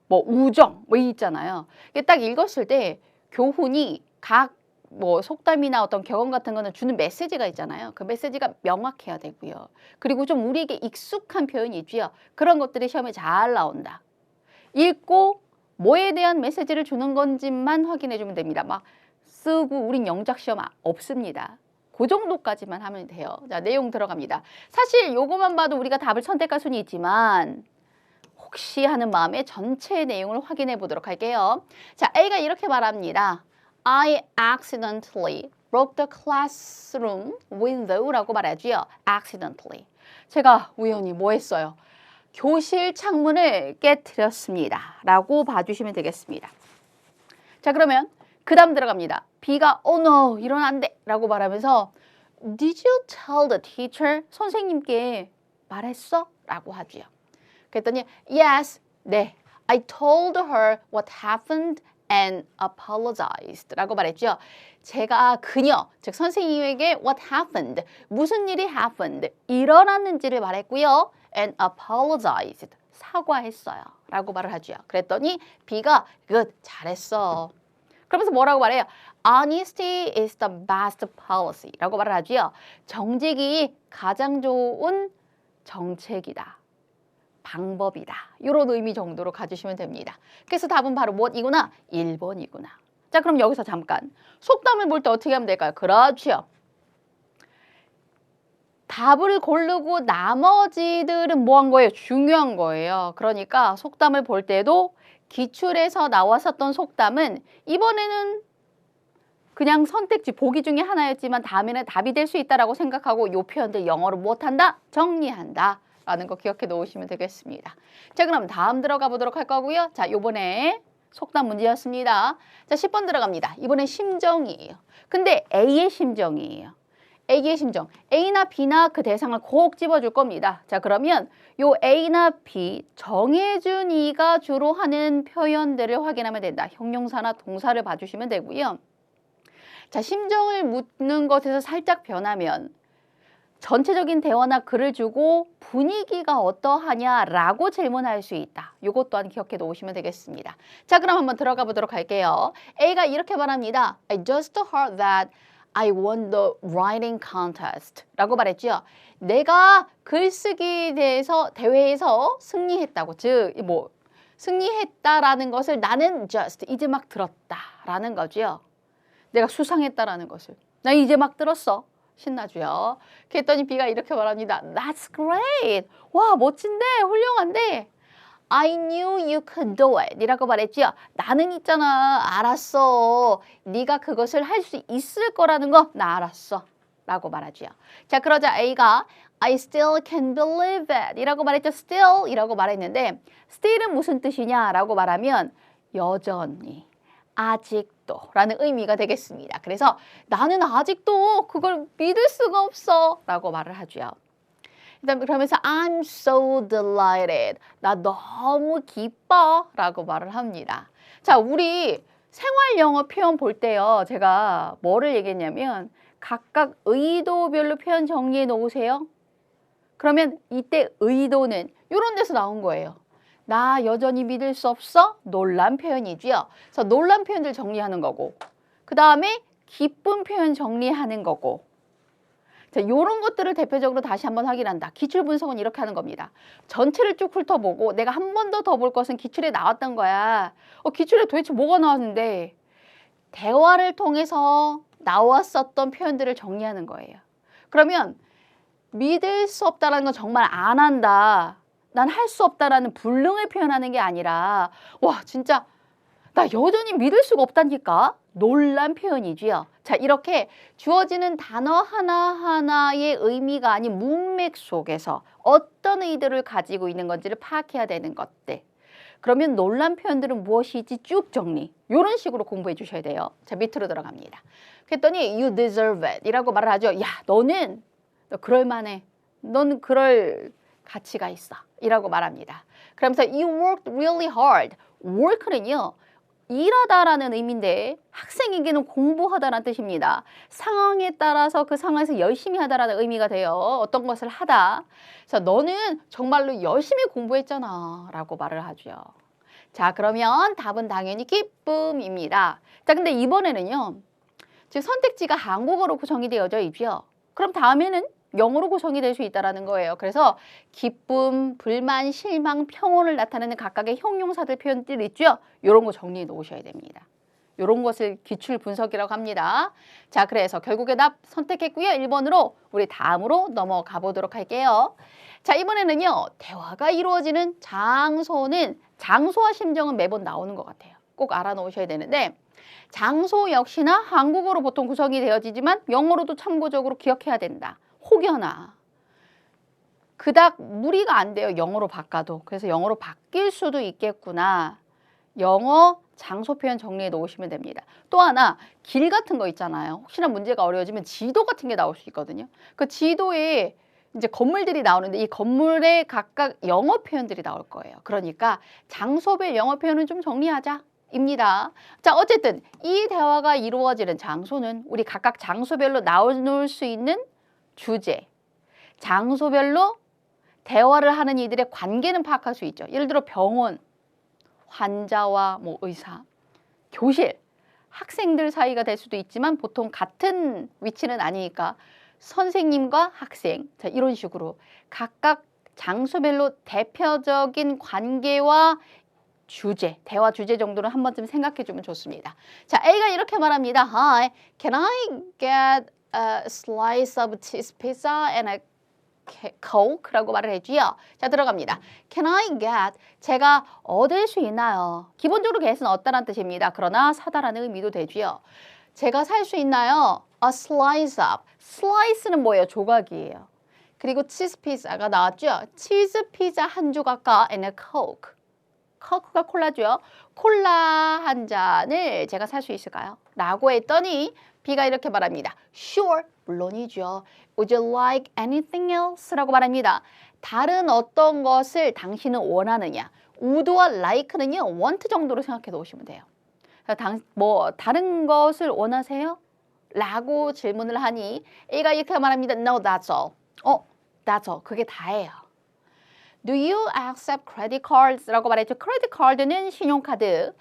뭐 우정, 뭐 있잖아요. 이게 딱 읽었을 때 교훈이 각 뭐 속담이나 어떤 격언 같은 거는 주는 메시지가 있잖아요. 그 메시지가 명확해야 되고요. 그리고 좀 우리에게 익숙한 표현이 있죠. 그런 것들이 시험에 잘 나온다. 읽고 뭐에 대한 메시지를 주는 건지만 확인해 주면 됩니다. 막 쓰고 우린 영작 시험 없습니다. 그 정도까지만 하면 돼요. 자, 내용 들어갑니다. 사실 요거만 봐도 우리가 답을 선택할 수는 있지만 혹시 하는 마음에 전체 내용을 확인해 보도록 할게요. 자, A가 이렇게 말합니다. I accidentally broke the classroom window라고 말하지요. accidentally. 제가 우연히 뭐 했어요? 교실 창문을 깨트렸습니다. 라고 봐주시면 되겠습니다. 자, 그러면 그 다음 들어갑니다. B가 oh no, 이러면 안 돼 라고 말하면서 Did you tell the teacher? 선생님께 말했어? 라고 하지요. 그랬더니 Yes, 네, I told her what happened and apologized 라고 말했죠. 제가 그녀, 즉 선생님에게 what happened, 무슨 일이 happened, 일어났는지를 말했고요. and apologized, 사과했어요. 라고 말을 하죠. 그랬더니 B가 good, 잘했어. 그러면서 뭐라고 말해요? Honesty is the best policy 라고 말을 하죠. 정직이 가장 좋은 정책이다. 방법이다. 이런 의미 정도로 가주시면 됩니다. 그래서 답은 바로 무엇이구나? 1번이구나. 자, 그럼 여기서 잠깐 속담을 볼 때 어떻게 하면 될까요? 그렇죠. 답을 고르고 나머지들은 뭐 한 거예요? 중요한 거예요. 그러니까 속담을 볼 때도 기출에서 나왔었던 속담은 이번에는 그냥 선택지 보기 중에 하나였지만 다음에는 답이 될 수 있다라고 생각하고 이 표현들 영어로 무엇한다? 정리한다. 라는 거 기억해 놓으시면 되겠습니다. 자, 그럼 다음 들어가 보도록 할 거고요. 자, 요번에 속담 문제였습니다. 자, 10번 들어갑니다. 이번엔 심정이에요. 근데 A의 심정이에요. A의 심정. A나 B나 그 대상을 꼭 집어줄 겁니다. 자, 그러면 요 A나 B 정해준 이가 주로 하는 표현들을 확인하면 된다. 형용사나 동사를 봐주시면 되고요. 자, 심정을 묻는 것에서 살짝 변하면 전체적인 대화나 글을 주고 분위기가 어떠하냐라고 질문할 수 있다. 이것 또한 기억해 놓으시면 되겠습니다. 자, 그럼 한번 들어가 보도록 할게요. A가 이렇게 말합니다. I just heard that I won the writing contest 라고 말했죠. 내가 글쓰기 대회에서 승리했다고. 즉, 승리했다라는 것을 나는 just 이제 막 들었다라는 거죠. 내가 수상했다라는 것을. 나 이제 막 들었어. 신나죠. 그랬더니 B가 이렇게 말합니다. That's great. 와, 멋진데, 훌륭한데. I knew you could do it 이라고 말했지요. 나는 있잖아. 알았어. 네가 그것을 할 수 있을 거라는 거 나 알았어. 라고 말하지요. 자, 그러자 A가 I still can't believe it 이라고 말했죠. still 이라고 말했는데 still은 무슨 뜻이냐 라고 말하면 여전히, 아직도 라는 의미가 되겠습니다. 그래서 나는 아직도 그걸 믿을 수가 없어 라고 말을 하죠. 일단 그러면서 I'm so delighted. 나 너무 기뻐 라고 말을 합니다. 자, 우리 생활 영어 표현 볼 때요. 제가 뭐를 얘기했냐면 각각 의도별로 표현 정리해 놓으세요. 그러면 이때 의도는 이런 데서 나온 거예요. 나 여전히 믿을 수 없어? 놀란 표현이지요. 그래서 놀란 표현들 정리하는 거고 그 다음에 기쁜 표현 정리하는 거고 자, 이런 것들을 대표적으로 다시 한번 확인한다. 기출 분석은 이렇게 하는 겁니다. 전체를 쭉 훑어보고 내가 한 번 더 볼 것은 기출에 나왔던 거야. 기출에 도대체 뭐가 나왔는데 대화를 통해서 나왔었던 표현들을 정리하는 거예요. 그러면 믿을 수 없다는 건 정말 안 한다. 난 할 수 없다라는 불능을 표현하는 게 아니라 와, 진짜 나 여전히 믿을 수가 없다니까. 놀란 표현이지요. 자, 이렇게 주어지는 단어 하나하나의 의미가 아닌 문맥 속에서 어떤 의도를 가지고 있는 건지를 파악해야 되는 것들. 그러면 놀란 표현들은 무엇이지 쭉 정리. 이런 식으로 공부해 주셔야 돼요. 자, 밑으로 들어갑니다. 그랬더니 you deserve it 이라고 말을 하죠. 야, 너 그럴 만해. 넌 그럴 가치가 있어. 이라고 말합니다. 그러면서 you worked really hard. work는요. 일하다라는 의미인데 학생에게는 공부하다라는 뜻입니다. 상황에 따라서 그 상황에서 열심히 하다라는 의미가 돼요. 어떤 것을 하다. 그래서 너는 정말로 열심히 공부했잖아 라고 말을 하죠. 자, 그러면 답은 당연히 기쁨입니다. 자, 근데 이번에는요. 지금 선택지가 한국어로 구성이 되어져 있죠. 그럼 다음에는 영어로 구성이 될 수 있다는 거예요. 그래서 기쁨, 불만, 실망, 평온을 나타내는 각각의 형용사들 표현들 있죠. 이런 거 정리해 놓으셔야 됩니다. 이런 것을 기출 분석이라고 합니다. 자, 그래서 결국에 답 선택했고요. 1번으로 우리 다음으로 넘어가 보도록 할게요. 자, 이번에는요. 대화가 이루어지는 장소는 장소와 심정은 매번 나오는 것 같아요. 꼭 알아놓으셔야 되는데 장소 역시나 한국어로 보통 구성이 되어지지만 영어로도 참고적으로 기억해야 된다. 혹여나 그닥 무리가 안 돼요. 영어로 바꿔도. 그래서 영어로 바뀔 수도 있겠구나. 영어 장소 표현 정리해 놓으시면 됩니다. 또 하나 길 같은 거 있잖아요. 혹시나 문제가 어려워지면 지도 같은 게 나올 수 있거든요. 그 지도에 이제 건물들이 나오는데 이 건물에 각각 영어 표현들이 나올 거예요. 그러니까 장소별 영어 표현은 좀 정리하자. 입니다. 자, 어쨌든 이 대화가 이루어지는 장소는 우리 각각 장소별로 나올 수 있는 주제, 장소별로 대화를 하는 이들의 관계는 파악할 수 있죠. 예를 들어 병원, 환자와 의사, 교실, 학생들 사이가 될 수도 있지만 보통 같은 위치는 아니니까 선생님과 학생, 자, 이런 식으로 각각 장소별로 대표적인 관계와 주제, 대화 주제 정도는 한 번쯤 생각해 주면 좋습니다. 자, A가 이렇게 말합니다. Hi, can I get a slice of cheese pizza and a Coke? 라고 말을 해주요. 자, 들어갑니다. Can I get? 제가 얻을 수 있나요? 기본적으로 get은 얻다라는 뜻입니다. 그러나 사다라는 의미도 되지요. 제가 살 수 있나요? A slice of. slice는 뭐예요? 조각이에요. 그리고 치즈 피자가 나왔죠. 치즈 피자 한 조각과 and a coke. 코크가 콜라죠. 콜라 한 잔을 제가 살 수 있을까요? 라고 했더니 B가 이렇게 말합니다. Sure, 물론이죠. Would you like anything else? 라고 말합니다. 다른 어떤 것을 당신은 원하느냐? would와 like는요, want 정도로 생각해 놓으시면 돼요. 다른 것을 원하세요? 라고 질문을 하니 A가 이렇게 말합니다. No, that's all. that's all. 그게 다예요. Do you accept credit cards? 라고 말했죠. 크레딧 카드는 신용카드.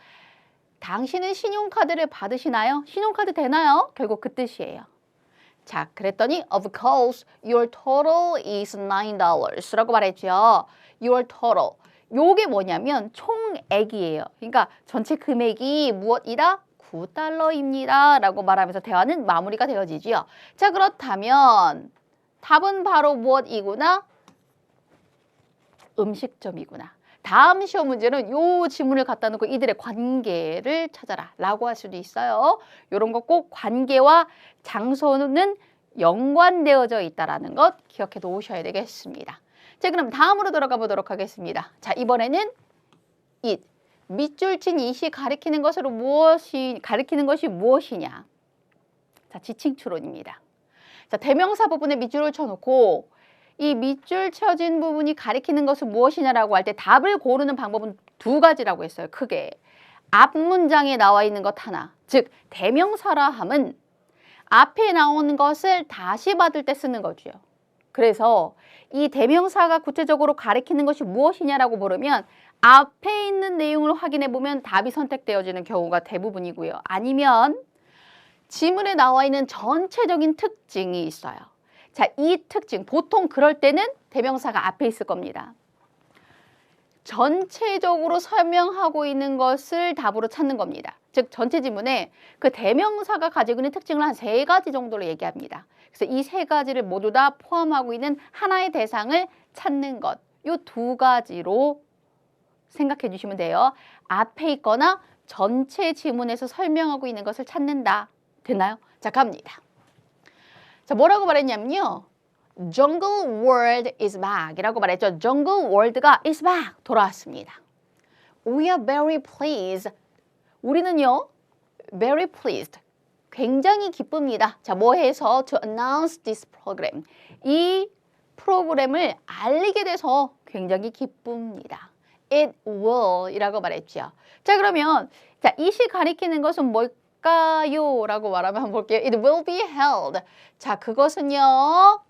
당신은 신용카드를 받으시나요? 신용카드 되나요? 결국 그 뜻이에요. 자, 그랬더니 of course your total is $9 라고 말했죠. Your total. 요게 뭐냐면 총액이에요. 그러니까 전체 금액이 무엇이다? $9입니다. 라고 말하면서 대화는 마무리가 되어지지요. 자, 그렇다면 답은 바로 무엇이구나? 음식점이구나. 다음 시험 문제는 요 지문을 갖다 놓고 이들의 관계를 찾아라 라고 할 수도 있어요. 이런 거 꼭 관계와 장소는 연관되어져 있다는 것 기억해 놓으셔야 되겠습니다. 자, 그럼 다음으로 들어가 보도록 하겠습니다. 자, 이번에는 it. 밑줄 친 it이 가리키는 것이 무엇이냐. 자, 지칭 추론입니다. 자, 대명사 부분에 밑줄을 쳐놓고 이 밑줄 쳐진 부분이 가리키는 것은 무엇이냐라고 할 때 답을 고르는 방법은 두 가지라고 했어요. 크게. 앞 문장에 나와 있는 것 하나. 즉, 대명사라 함은 앞에 나오는 것을 다시 받을 때 쓰는 거죠. 그래서 이 대명사가 구체적으로 가리키는 것이 무엇이냐라고 물으면 앞에 있는 내용을 확인해 보면 답이 선택되어지는 경우가 대부분이고요. 아니면 지문에 나와 있는 전체적인 특징이 있어요. 자, 이 특징, 보통 그럴 때는 대명사가 앞에 있을 겁니다. 전체적으로 설명하고 있는 것을 답으로 찾는 겁니다. 즉, 전체 지문에 그 대명사가 가지고 있는 특징을 한 3가지 정도로 얘기합니다. 그래서 이 3가지를 모두 다 포함하고 있는 하나의 대상을 찾는 것. 이 2가지로 생각해 주시면 돼요. 앞에 있거나 전체 지문에서 설명하고 있는 것을 찾는다. 됐나요? 자, 갑니다. 자, 뭐라고 말했냐면요. Jungle World is back 이라고 말했죠. Jungle World가 is back, 돌아왔습니다. We are very pleased. 우리는요, very pleased, 굉장히 기쁩니다. 자, 뭐 해서 to announce this program. 이 프로그램을 알리게 돼서 굉장히 기쁩니다. It will 이라고 말했죠. 자, 그러면 자, it이 가리키는 것은 뭘까요? 라고 말하면 한번 볼게요. It will be held. 자, 그것은요,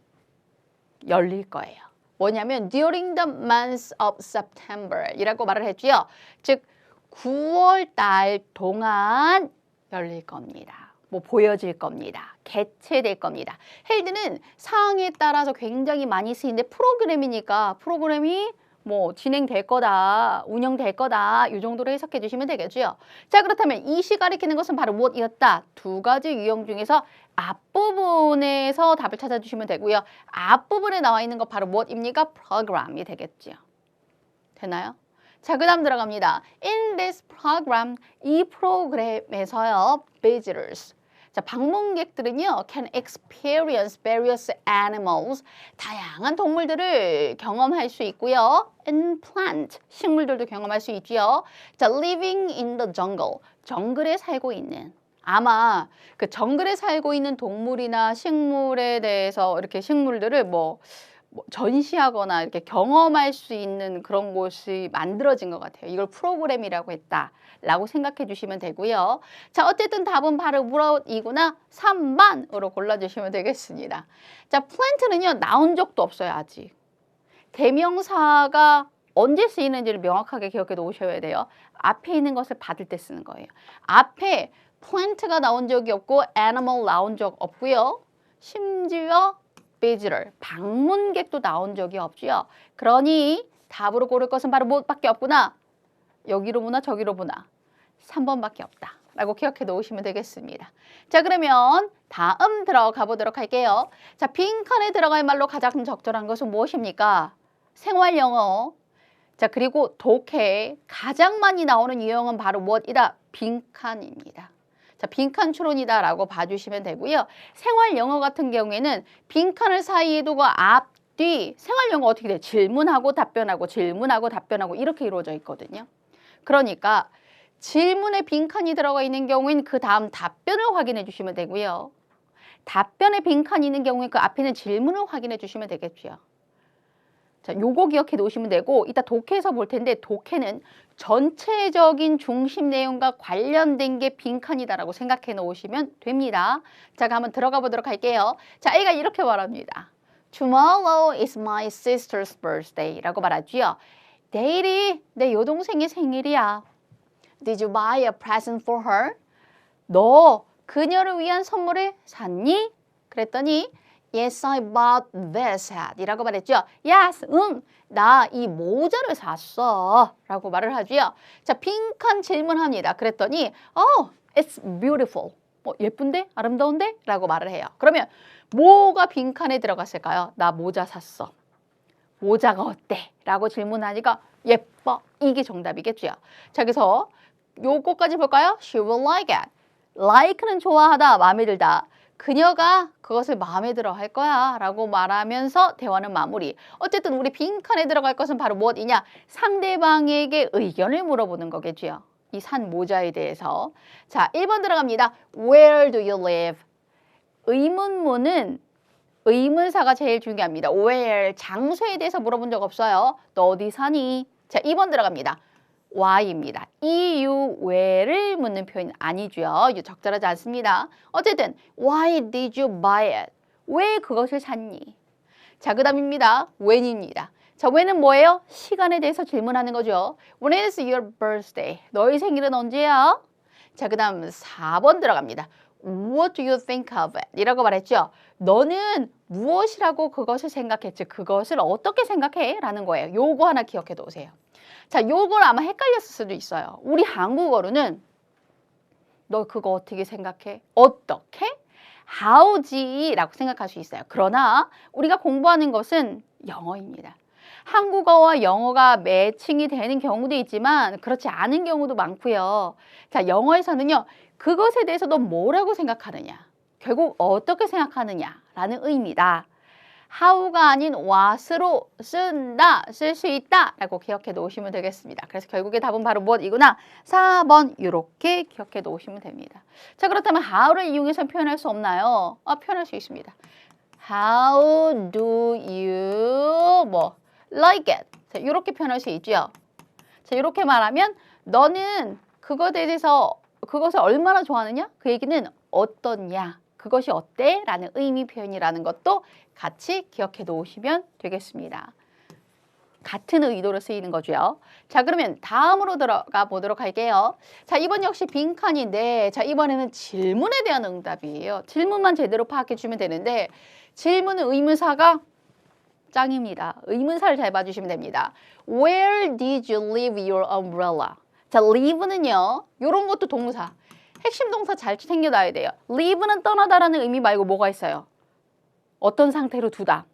열릴 거예요. 뭐냐면 during the month of September 이라고 말을 했죠. 즉 9월 달 동안 열릴 겁니다. 뭐 보여질 겁니다. 개최될 겁니다. 헬드는 상황에 따라서 굉장히 많이 쓰이는데 프로그램이니까 프로그램이 뭐 진행될 거다, 운영될 거다 이 정도로 해석해 주시면 되겠죠. 자, 그렇다면 it이 가리키는 것은 바로 무엇이었다? 2가지 유형 중에서 앞부분에서 답을 찾아주시면 되고요. 앞부분에 나와 있는 거 바로 무엇입니까? 프로그램이 되겠죠. 되나요? 자, 그 다음 들어갑니다. In this program, 이 프로그램에서요, visitors. 자, 방문객들은요, can experience various animals. 다양한 동물들을 경험할 수 있고요. And plant, 식물들도 경험할 수 있죠. 자, living in the jungle. 정글에 살고 있는. 아마 그 정글에 살고 있는 동물이나 식물에 대해서 이렇게 식물들을 뭐 전시하거나 이렇게 경험할 수 있는 그런 곳이 만들어진 것 같아요. 이걸 프로그램이라고 했다라고 생각해 주시면 되고요. 자, 어쨌든 답은 바로 무엇이구나? 3번으로 골라주시면 되겠습니다. 자, 플랜트는요, 나온 적도 없어요, 아직. 대명사가 언제 쓰이는지를 명확하게 기억해 놓으셔야 돼요. 앞에 있는 것을 받을 때 쓰는 거예요. 앞에 플랜트가 나온 적이 없고 애니멀 나온 적 없고요. 심지어 visitor, 방문객도 나온 적이 없지요. 그러니 답으로 고를 것은 바로 무엇밖에 없구나. 여기로 보나 저기로 보나. 3번밖에 없다. 라고 기억해 놓으시면 되겠습니다. 자, 그러면 다음 들어가 보도록 할게요. 자, 빈칸에 들어갈 말로 가장 적절한 것은 무엇입니까? 생활 영어. 자, 그리고 독해. 가장 많이 나오는 유형은 바로 무엇이다? 빈칸입니다. 자, 빈칸 추론이다라고 봐주시면 되고요. 생활 영어 같은 경우에는 빈칸을 사이에 두고 앞 뒤 생활 영어 어떻게 돼요? 질문하고 답변하고 질문하고 답변하고 이렇게 이루어져 있거든요. 그러니까 질문에 빈칸이 들어가 있는 경우엔 그 다음 답변을 확인해 주시면 되고요. 답변에 빈칸이 있는 경우에 그 앞에 있는 질문을 확인해 주시면 되겠죠. 자, 요거 기억해 놓으시면 되고 이따 독해에서 볼 텐데 독해는 전체적인 중심 내용과 관련된 게 빈칸이다라고 생각해 놓으시면 됩니다. 자, 한번 들어가 보도록 할게요. 자, A가 이렇게 말합니다. Tomorrow is my sister's birthday 라고 말하지요. 내일이 내 여동생의 생일이야. Did you buy a present for her? 너 그녀를 위한 선물을 샀니? 그랬더니 Yes, I bought this hat 이라고 말했죠. Yes, 응, 나 이 모자를 샀어 라고 말을 하죠. 자, 빈칸 질문합니다. 그랬더니 Oh, it's beautiful. 예쁜데? 아름다운데? 라고 말을 해요. 그러면 뭐가 빈칸에 들어갔을까요? 나 모자 샀어. 모자가 어때? 라고 질문하니까 예뻐. 이게 정답이겠죠. 자, 그래서 요거까지 볼까요? She will like it. like는 좋아하다, 마음에 들다. 그녀가 그것을 마음에 들어 할 거야 라고 말하면서 대화는 마무리. 어쨌든 우리 빈칸에 들어갈 것은 바로 무엇이냐? 상대방에게 의견을 물어보는 거겠죠. 이 산 모자에 대해서. 자, 1번 들어갑니다. Where do you live? 의문문은 의문사가 제일 중요합니다. Where, 장소에 대해서 물어본 적 없어요. 너 어디 사니? 자, 2번 들어갑니다. why입니다. 이유 왜를 묻는 표현 아니죠. 적절하지 않습니다. 어쨌든 why did you buy it? 왜 그것을 샀니? 자, 그 다음입니다. when입니다. 자, when은 뭐예요? 시간에 대해서 질문하는 거죠. When is your birthday? 너의 생일은 언제야? 자, 그 다음 4번 들어갑니다. What do you think of it? 이라고 말했죠. 너는 무엇이라고 그것을 생각했지? 그것을 어떻게 생각해? 라는 거예요. 요거 하나 기억해 두세요. 자, 요걸 아마 헷갈렸을 수도 있어요. 우리 한국어로는 너 그거 어떻게 생각해? 어떻게? how지 라고 생각할 수 있어요. 그러나 우리가 공부하는 것은 영어입니다. 한국어와 영어가 매칭이 되는 경우도 있지만 그렇지 않은 경우도 많고요. 자, 영어에서는요. 그것에 대해서 너 뭐라고 생각하느냐? 결국 어떻게 생각하느냐라는 의미다. how가 아닌 what으로 쓴다, 쓸 수 있다 라고 기억해 놓으시면 되겠습니다. 그래서 결국에 답은 바로 무엇이구나? 4번 이렇게 기억해 놓으시면 됩니다. 자, 그렇다면 how를 이용해서 표현할 수 없나요? 표현할 수 있습니다. How do you like it? 자, 이렇게 표현할 수 있죠. 자, 이렇게 말하면 너는 그것에 대해서 그것을 얼마나 좋아하느냐? 그 얘기는 어떻냐? 그것이 어때? 라는 의미 표현이라는 것도 같이 기억해 놓으시면 되겠습니다. 같은 의도로 쓰이는 거죠. 자, 그러면 다음으로 들어가 보도록 할게요. 자, 이번 역시 빈칸인데, 자, 이번에는 질문에 대한 응답이에요. 질문만 제대로 파악해 주면 되는데, 질문은 의문사가 짱입니다. 의문사를 잘 봐주시면 됩니다. Where did you leave your umbrella? 자, leave는요, 요런 것도 동사. 핵심 동사 잘 챙겨놔야 돼요. leave는 떠나다라는 의미 말고 뭐가 있어요? 어떤 상태로 두다,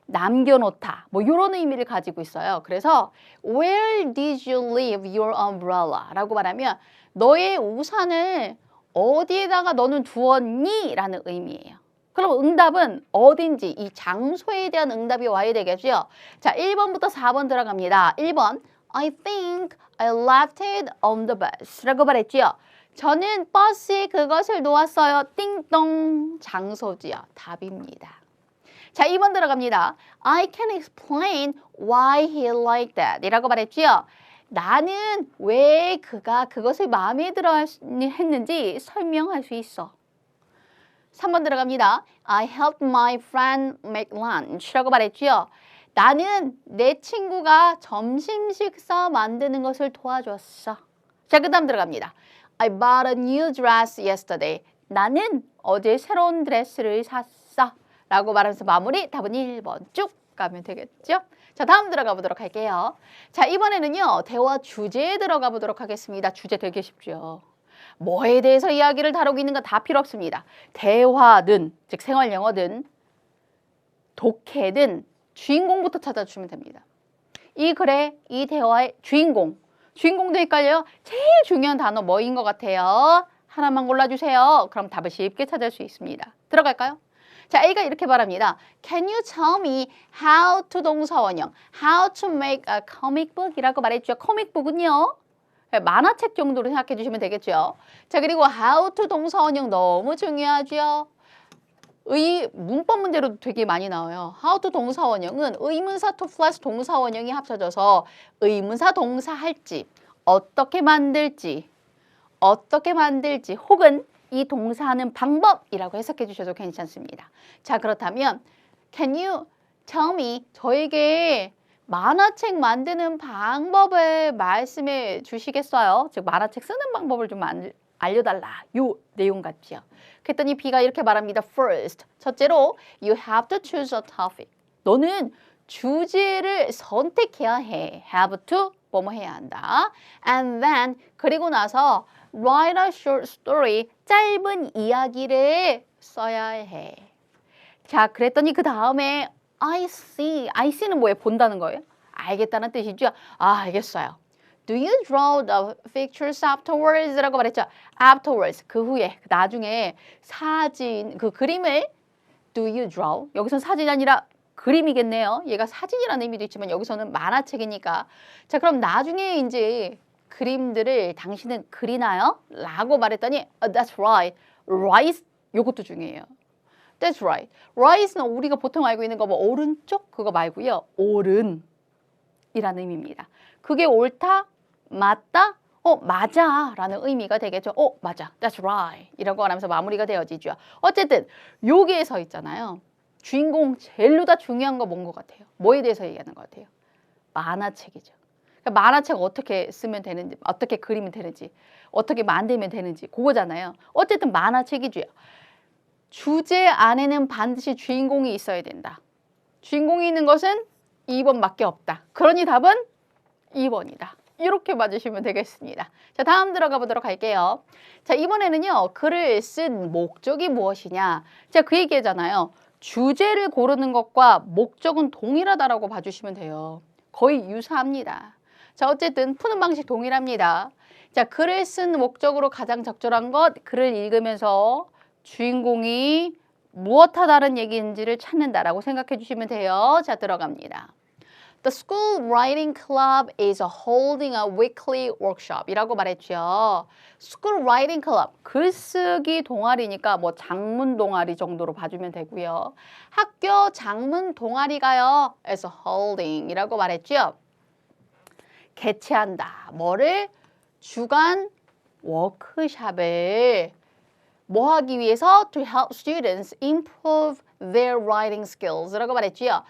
남겨놓다, 이런 의미를 가지고 있어요. 그래서 Where did you leave your umbrella? 라고 말하면 너의 우산을 어디에다가 너는 두었니? 라는 의미예요. 그럼 응답은 어딘지 이 장소에 대한 응답이 와야 되겠죠. 자, 1번부터 4번 들어갑니다. 1번 I think I left it on the bus 라고 말했죠. 저는 버스에 그것을 놓았어요. 띵동, 장소지요. 답입니다. 자, 2번 들어갑니다. I can explain why he liked that 이라고 말했지요. 나는 왜 그가 그것을 마음에 들어 했는지 설명할 수 있어. 3번 들어갑니다. I helped my friend make lunch 라고 말했지요. 나는 내 친구가 점심 식사 만드는 것을 도와줬어. 자, 그 다음 들어갑니다. I bought a new dress yesterday. 나는 어제 새로운 드레스를 샀어. 라고 말하면서 마무리. 답은 1번 쭉 가면 되겠죠? 자, 다음 들어가 보도록 할게요. 자, 이번에는요. 대화 주제에 들어가 보도록 하겠습니다. 주제 되게 쉽죠. 뭐에 대해서 이야기를 다루고 있는가 다 필요 없습니다. 대화든, 즉 생활 영어든, 독해든 주인공부터 찾아주시면 됩니다. 이 글의 이 대화의 주인공도 헷갈려요. 제일 중요한 단어 뭐인 것 같아요? 하나만 골라주세요. 그럼 답을 쉽게 찾을 수 있습니다. 들어갈까요? 자, A가 이렇게 말합니다. Can you tell me how to 동사원형, how to make a comic book 이라고 말했죠. comic book은요. 만화책 정도로 생각해 주시면 되겠죠. 자, 그리고 how to 동사원형 너무 중요하죠. 문법 문제로도 되게 많이 나와요. how to 동사원형은 의문사 to 플러스 동사원형이 합쳐져서 의문사 동사 할지, 어떻게 만들지 혹은 이 동사하는 방법이라고 해석해 주셔도 괜찮습니다. 자, 그렇다면 Can you tell me 저에게 만화책 만드는 방법을 말씀해 주시겠어요? 즉 만화책 쓰는 방법을 좀 알려달라. 요 내용 같지요. 그랬더니 B가 이렇게 말합니다. First, 첫째로 you have to choose a topic. 너는 주제를 선택해야 해. have to 뭐뭐 해야 한다. And then 그리고 나서 write a short story. 짧은 이야기를 써야 해. 자, 그랬더니 그 다음에 I see는 뭐예요? 본다는 거예요? 알겠다는 뜻이죠? 아, 알겠어요. Do you draw the pictures afterwards? 라고 말했죠. Afterwards, 그 후에, 나중에 사진, 그 그림을 do you draw? 여기서는 사진이 아니라 그림이겠네요. 얘가 사진이라는 의미도 있지만 여기서는 만화책이니까. 자, 그럼 나중에 이제 그림들을 당신은 그리나요? 라고 말했더니 That's right. Right, 요것도 중요해요. That's right. Right는 우리가 보통 알고 있는 거 뭐 오른쪽 그거 말고요. 옳은이라는 의미입니다. 그게 옳다, 맞다, 맞아 라는 의미가 되겠죠. 맞아. That's right. 이라고 하면서 마무리가 되어지죠. 어쨌든 여기에 서 있잖아요. 주인공 젤루다 중요한 거 뭔 것 같아요? 뭐에 대해서 얘기하는 것 같아요? 만화책이죠. 그러니까 만화책 어떻게 쓰면 되는지, 어떻게 그리면 되는지, 어떻게 만들면 되는지 그거잖아요. 어쨌든 만화책이죠. 주제 안에는 반드시 주인공이 있어야 된다. 주인공이 있는 것은 2번밖에 없다. 그러니 답은 2번이다. 이렇게 맞으시면 되겠습니다. 자, 다음 들어가 보도록 할게요. 자, 이번에는요. 글을 쓴 목적이 무엇이냐. 자, 그 얘기잖아요. 주제를 고르는 것과 목적은 동일하다라고 봐주시면 돼요. 거의 유사합니다. 자, 어쨌든 푸는 방식 동일합니다. 자, 글을 쓴 목적으로 가장 적절한 것, 글을 읽으면서 주인공이 무엇하다는 얘기인지를 찾는다라고 생각해 주시면 돼요. 자, 들어갑니다. The school writing club is holding a weekly workshop 이라고 말했죠. School writing club, 글쓰기 동아리니까 뭐 장문 동아리 정도로 봐주면 되고요. 학교 장문 동아리가요. is holding 이라고 말했죠. 개최한다. 뭐를? 주간 워크숍을 뭐 하기 위해서? To help students improve their writing skills 라고 말했지요.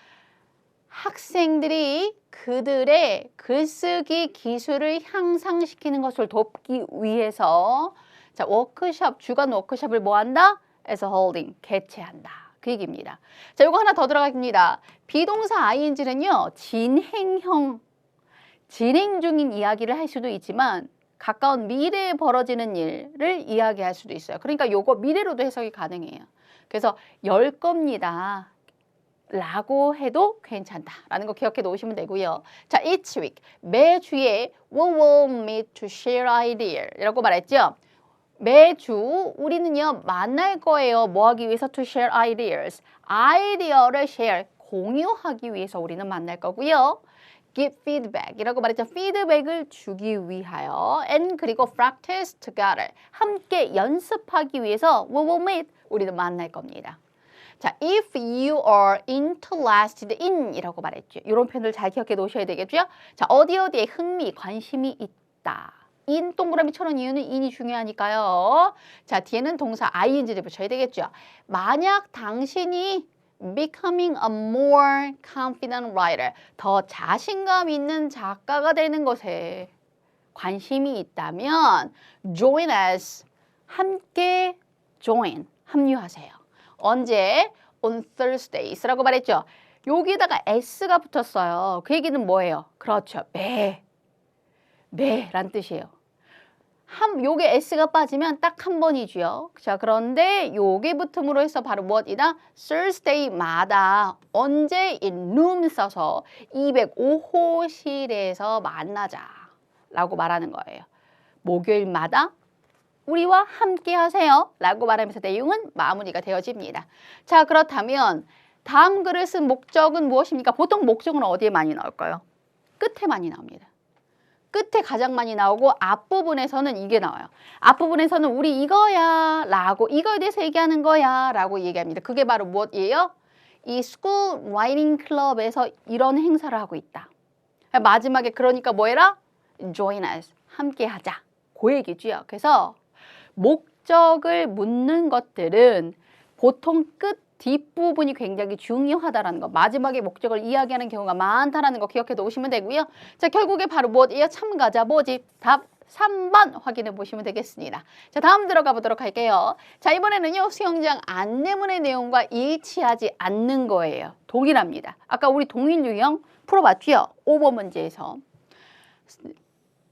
학생들이 그들의 글쓰기 기술을 향상시키는 것을 돕기 위해서 자, 워크숍, 주간 워크숍을 뭐 한다? as holding, 개최한다. 그 얘기입니다. 자, 요거 하나 더 들어갑니다. 비동사 ing는요. 진행형, 진행 중인 이야기를 할 수도 있지만 가까운 미래에 벌어지는 일을 이야기할 수도 있어요. 그러니까 요거 미래로도 해석이 가능해요. 그래서 열 겁니다. 라고 해도 괜찮다라는 거 기억해 놓으시면 되고요. 자, each week, 매주에 we will meet to share idea 라고 말했죠. 매주 우리는요 만날 거예요. 뭐 하기 위해서? To share ideas. 아이디어를 share, 공유하기 위해서 우리는 만날 거고요. Give feedback 이라고 말했죠. 피드백을 주기 위하여 and 그리고 practice together. 함께 연습하기 위해서 we will meet. 우리는 만날 겁니다. 자, if you are interested in 이라고 말했죠. 이런 표현을 잘 기억해 놓으셔야 되겠죠. 자, 어디에 흥미, 관심이 있다. in 동그라미 쳐놓은 이유는 in이 중요하니까요. 자, 뒤에는 동사 ing를 붙여야 되겠죠. 만약 당신이 becoming a more confident writer, 더 자신감 있는 작가가 되는 것에 관심이 있다면 join us, 함께 join, 합류하세요. 언제? On Thursdays라고 말했죠. 여기다가 s가 붙었어요. 그 얘기는 뭐예요? 그렇죠. 매란 뜻이에요. 요게 s가 빠지면 딱 한 번이죠. 자, 그런데 요게 붙음으로 해서 바로 무엇이다? Thursday마다 언제? in room 써서 205호실에서 만나자 라고 말하는 거예요. 목요일마다 우리와 함께 하세요 라고 말하면서 내용은 마무리가 되어집니다. 자, 그렇다면 다음 글을 쓴 목적은 무엇입니까? 보통 목적은 어디에 많이 나올까요? 끝에 많이 나옵니다. 끝에 가장 많이 나오고 앞부분에서는 이게 나와요. 앞부분에서는 우리 이거야 라고 이거에 대해서 얘기하는 거야 라고 얘기합니다. 그게 바로 무엇이에요? 이 School Writing Club에서 이런 행사를 하고 있다. 마지막에 그러니까 뭐 해라? Join us. 함께 하자. 그 얘기죠. 그래서 목적을 묻는 것들은 보통 끝 뒷부분이 굉장히 중요하다라는 거. 마지막에 목적을 이야기하는 경우가 많다라는 거 기억해 놓으시면 되고요. 자, 결국에 바로 뭐예요? 참가자 모집. 답 3번 확인해 보시면 되겠습니다. 자, 다음 들어가 보도록 할게요. 자, 이번에는요. 수영장 안내문의 내용과 일치하지 않는 거예요. 동일합니다. 아까 우리 동일 유형 풀어봤죠? 5번 문제에서.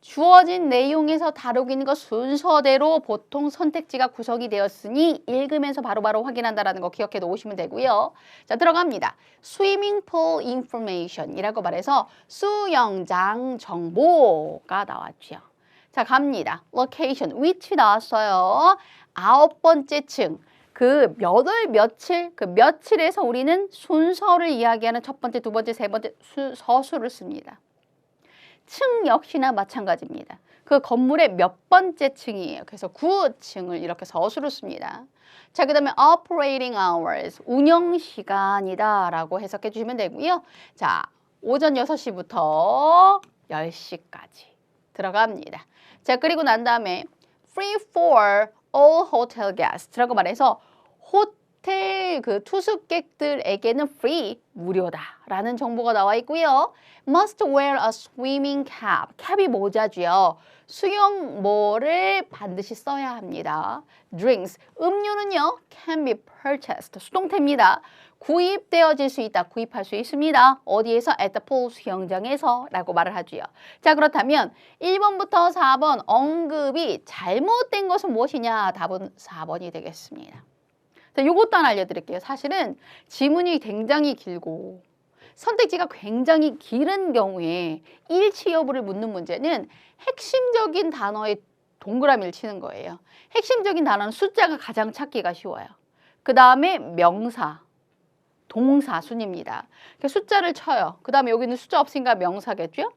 주어진 내용에서 다루고 있는 것 순서대로 보통 선택지가 구성이 되었으니 읽으면서 바로바로 확인한다는 거 기억해 놓으시면 되고요. 자, 들어갑니다. Swimming pool information이라고 말해서 수영장 정보가 나왔죠. 자, 갑니다. Location, 위치 나왔어요. 9번째 층. 그 몇 월 며칠, 그 며칠에서 우리는 순서를 이야기하는 첫 번째, 두 번째, 세 번째 서술을 씁니다. 층 역시나 마찬가지입니다. 그 건물의 몇 번째 층이에요. 그래서 9층을 이렇게 서술을 씁니다. 자, 그 다음에 operating hours, 운영 시간이다 라고 해석해 주시면 되고요. 자, 오전 6시부터 10시까지 들어갑니다. 자, 그리고 난 다음에 free for all hotel guests라고 말해서 호텔 그 투숙객들에게는 free, 무료다라는 정보가 나와 있고요. Must wear a swimming cap. 캡이 모자죠. 수영모를 반드시 써야 합니다. Drinks, 음료는요. Can be purchased. 수동태입니다. 구입되어질 수 있다. 구입할 수 있습니다. 어디에서? At the pool, 수영장에서 라고 말을 하지요. 자, 그렇다면 1번부터 4번 언급이 잘못된 것은 무엇이냐? 답은 4번이 되겠습니다. 자, 요것도 하나 알려드릴게요. 사실은 지문이 굉장히 길고 선택지가 굉장히 길은 경우에 일치 여부를 묻는 문제는 핵심적인 단어에 동그라미를 치는 거예요. 핵심적인 단어는 숫자가 가장 찾기가 쉬워요. 그 다음에 명사, 동사 순입니다. 숫자를 쳐요. 그 다음에 여기는 숫자 없으니까 명사겠죠?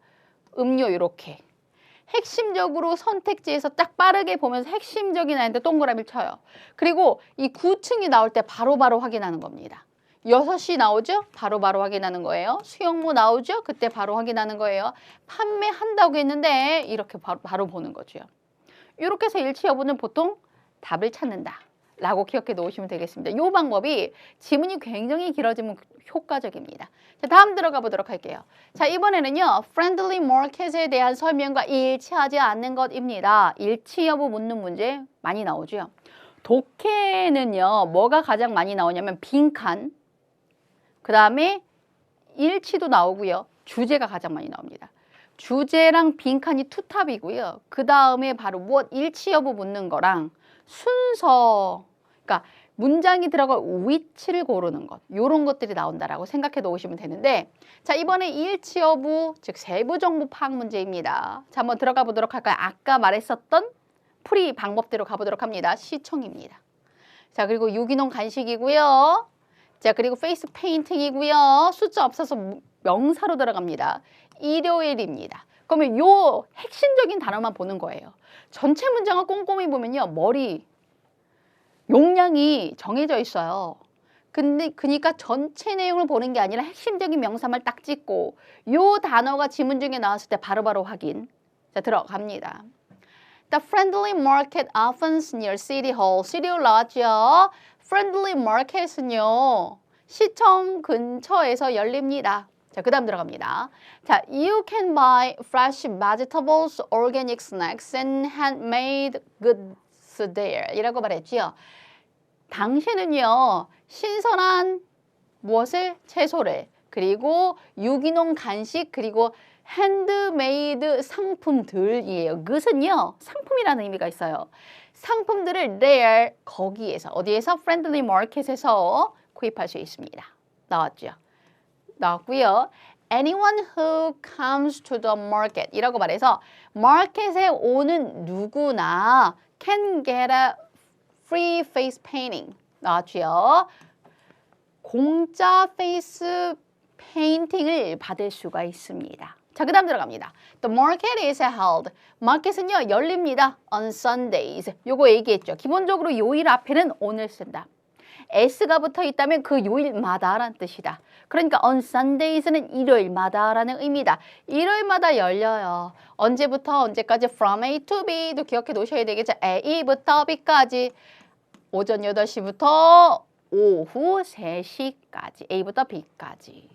음료 이렇게. 핵심적으로 선택지에서 딱 빠르게 보면서 핵심적인 아이인데 동그라미를 쳐요. 그리고 이 9층이 나올 때 바로바로 확인하는 겁니다. 6시 나오죠? 바로바로 확인하는 거예요. 수영모 나오죠? 그때 바로 확인하는 거예요. 판매한다고 했는데 이렇게 바로 보는 거죠. 이렇게 해서 일치 여부는 보통 답을 찾는다 라고 기억해 놓으시면 되겠습니다. 이 방법이 지문이 굉장히 길어지면 효과적입니다. 자, 다음 들어가 보도록 할게요. 자, 이번에는요. friendly market에 대한 설명과 일치하지 않는 것입니다. 일치 여부 묻는 문제 많이 나오죠. 독해는요. 뭐가 가장 많이 나오냐면 빈칸, 그 다음에 일치도 나오고요. 주제가 가장 많이 나옵니다. 주제랑 빈칸이 투탑이고요. 그 다음에 바로 무엇 일치 여부 묻는 거랑 순서, 그러니까 문장이 들어갈 위치를 고르는 것, 이런 것들이 나온다라고 생각해 놓으시면 되는데, 자, 이번에 일치 여부, 즉 세부 정보 파악 문제입니다. 자, 한번 들어가 보도록 할까요? 아까 말했었던 풀이 방법대로 가보도록 합니다. 시청입니다. 자, 그리고 유기농 간식이고요. 자, 그리고 페이스 페인팅이고요. 숫자 없어서 명사로 들어갑니다. 일요일입니다. 그러면 요 핵심적인 단어만 보는 거예요. 전체 문장을 꼼꼼히 보면요. 머리 용량이 정해져 있어요. 근데 그러니까 전체 내용을 보는 게 아니라 핵심적인 명사만 딱 찍고 요 단어가 지문 중에 나왔을 때 바로바로 확인. 자, 들어갑니다. The friendly market opens near City Hall. City Hall 나왔죠? friendly market은요. 시청 근처에서 열립니다. 자, 그 다음 들어갑니다. 자, you can buy fresh vegetables, organic snacks, and handmade goods there. 이라고 말했지요. 당신은요, 신선한 무엇을? 채소를, 그리고 유기농 간식, 그리고 핸드메이드 상품들이에요. 그것은요, 상품이라는 의미가 있어요. 상품들을 there, 거기에서, 어디에서? friendly market에서 구입할 수 있습니다. 나왔죠? 나왔고요. Anyone who comes to the market 이라고 말해서 마켓에 오는 누구나 can get a free face painting. 나왔죠? 공짜 페이스 페인팅을 받을 수가 있습니다. 자, 그 다음 들어갑니다. The market is held. 마켓은요, 열립니다. On Sundays. 요거 얘기했죠. 기본적으로 요일 앞에는 오늘 쓴다. s가 붙어 있다면 그 요일마다라는 뜻이다. 그러니까 on Sundays는 일요일마다라는 의미다. 일요일마다 열려요. 언제부터 언제까지? From A to B도 기억해 놓으셔야 되겠죠. A부터 B까지. 오전 8시부터 오후 3시까지. A부터 B까지.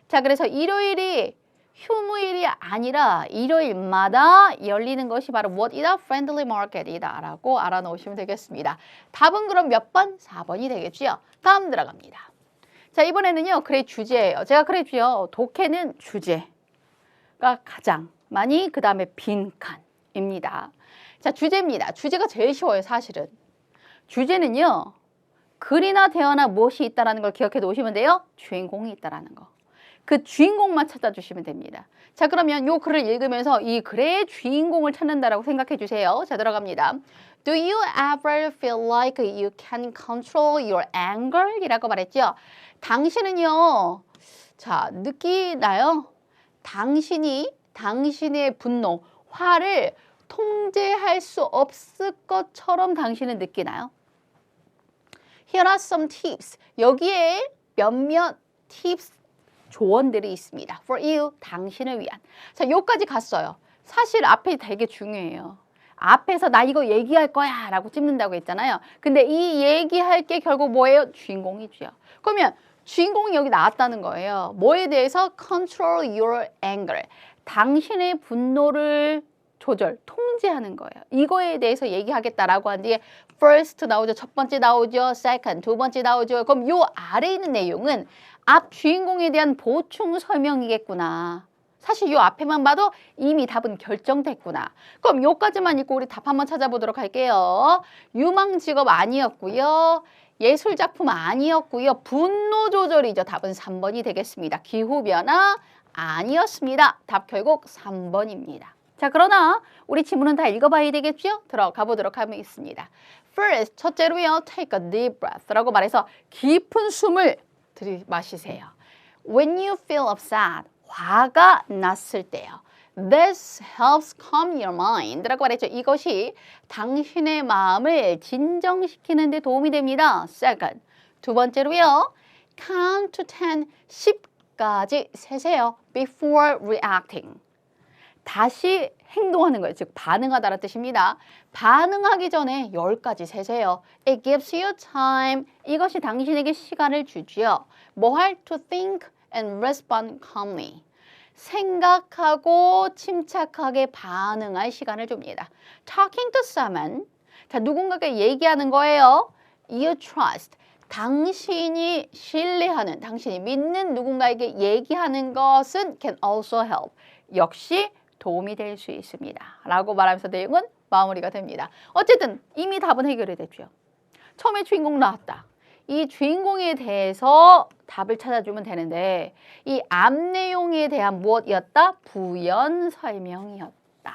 자, 그래서 일요일이 휴무일이 아니라 일요일마다 열리는 것이 바로 무엇이다? Friendly market이다 라고 알아놓으시면 되겠습니다. 답은 그럼 몇 번? 4번이 되겠죠. 다음 들어갑니다. 자, 이번에는요. 글의 주제예요. 제가 그랬죠. 독해는 주제가 가장 많이, 그 다음에 빈칸입니다. 자, 주제입니다. 주제가 제일 쉬워요. 사실은. 주제는요. 글이나 대화나 무엇이 있다는 걸 기억해 놓으시면 돼요. 주인공이 있다는 거. 그 주인공만 찾아주시면 됩니다. 자, 그러면 이 글을 읽으면서 이 글의 주인공을 찾는다라고 생각해 주세요. 자, 들어갑니다. Do you ever feel like you can control your anger? 이라고 말했죠. 당신은요, 자, 느끼나요? 당신의 분노, 화를 통제할 수 없을 것처럼 당신은 느끼나요? Here are some tips. 여기에 몇몇 tips 조언들이 있습니다. For you, 당신을 위한. 자, 여기까지 갔어요. 사실 앞에 되게 중요해요. 앞에서 나 이거 얘기할 거야 라고 찝는다고 했잖아요. 근데 이 얘기할 게 결국 뭐예요? 주인공이죠. 그러면 주인공이 여기 나왔다는 거예요. 뭐에 대해서? Control your anger. 당신의 분노를 통제하는 거예요. 이거에 대해서 얘기하겠다라고 한 뒤에 first 나오죠. 첫 번째 나오죠. second, 두 번째 나오죠. 그럼 요 아래에 있는 내용은 앞 주인공에 대한 보충 설명이겠구나. 사실 요 앞에만 봐도 이미 답은 결정됐구나. 그럼 요까지만 읽고 우리 답 한번 찾아보도록 할게요. 유망 직업 아니었고요. 예술 작품 아니었고요. 분노 조절이죠. 답은 3번이 되겠습니다. 기후변화 아니었습니다. 답 결국 3번입니다. 자, 그러나 우리 지문은 다 읽어봐야 되겠죠? 들어가 보도록 하겠습니다. First, 첫째로요. Take a deep breath 라고 말해서 깊은 숨을 들이마시세요. When you feel upset, 화가 났을 때요. This helps calm your mind 라고 말했죠. 이것이 당신의 마음을 진정시키는 데 도움이 됩니다. Second, 두 번째로요. Count to 10, 10까지 세세요. Before reacting. 다시 행동하는 거예요. 즉 반응하다라는 뜻입니다. 반응하기 전에 10까지 세세요. It gives you time. 이것이 당신에게 시간을 주지요. 뭐 할? To think and respond calmly. 생각하고 침착하게 반응할 시간을 줍니다. Talking to someone. 자, 누군가에게 얘기하는 거예요. You trust. 당신이 신뢰하는, 당신이 믿는 누군가에게 얘기하는 것은 can also help. 역시 도움이 될 수 있습니다. 라고 말하면서 내용은 마무리가 됩니다. 어쨌든 이미 답은 해결이 됐죠. 처음에 주인공 나왔다. 이 주인공에 대해서 답을 찾아주면 되는데 이 앞 내용에 대한 무엇이었다? 부연 설명이었다.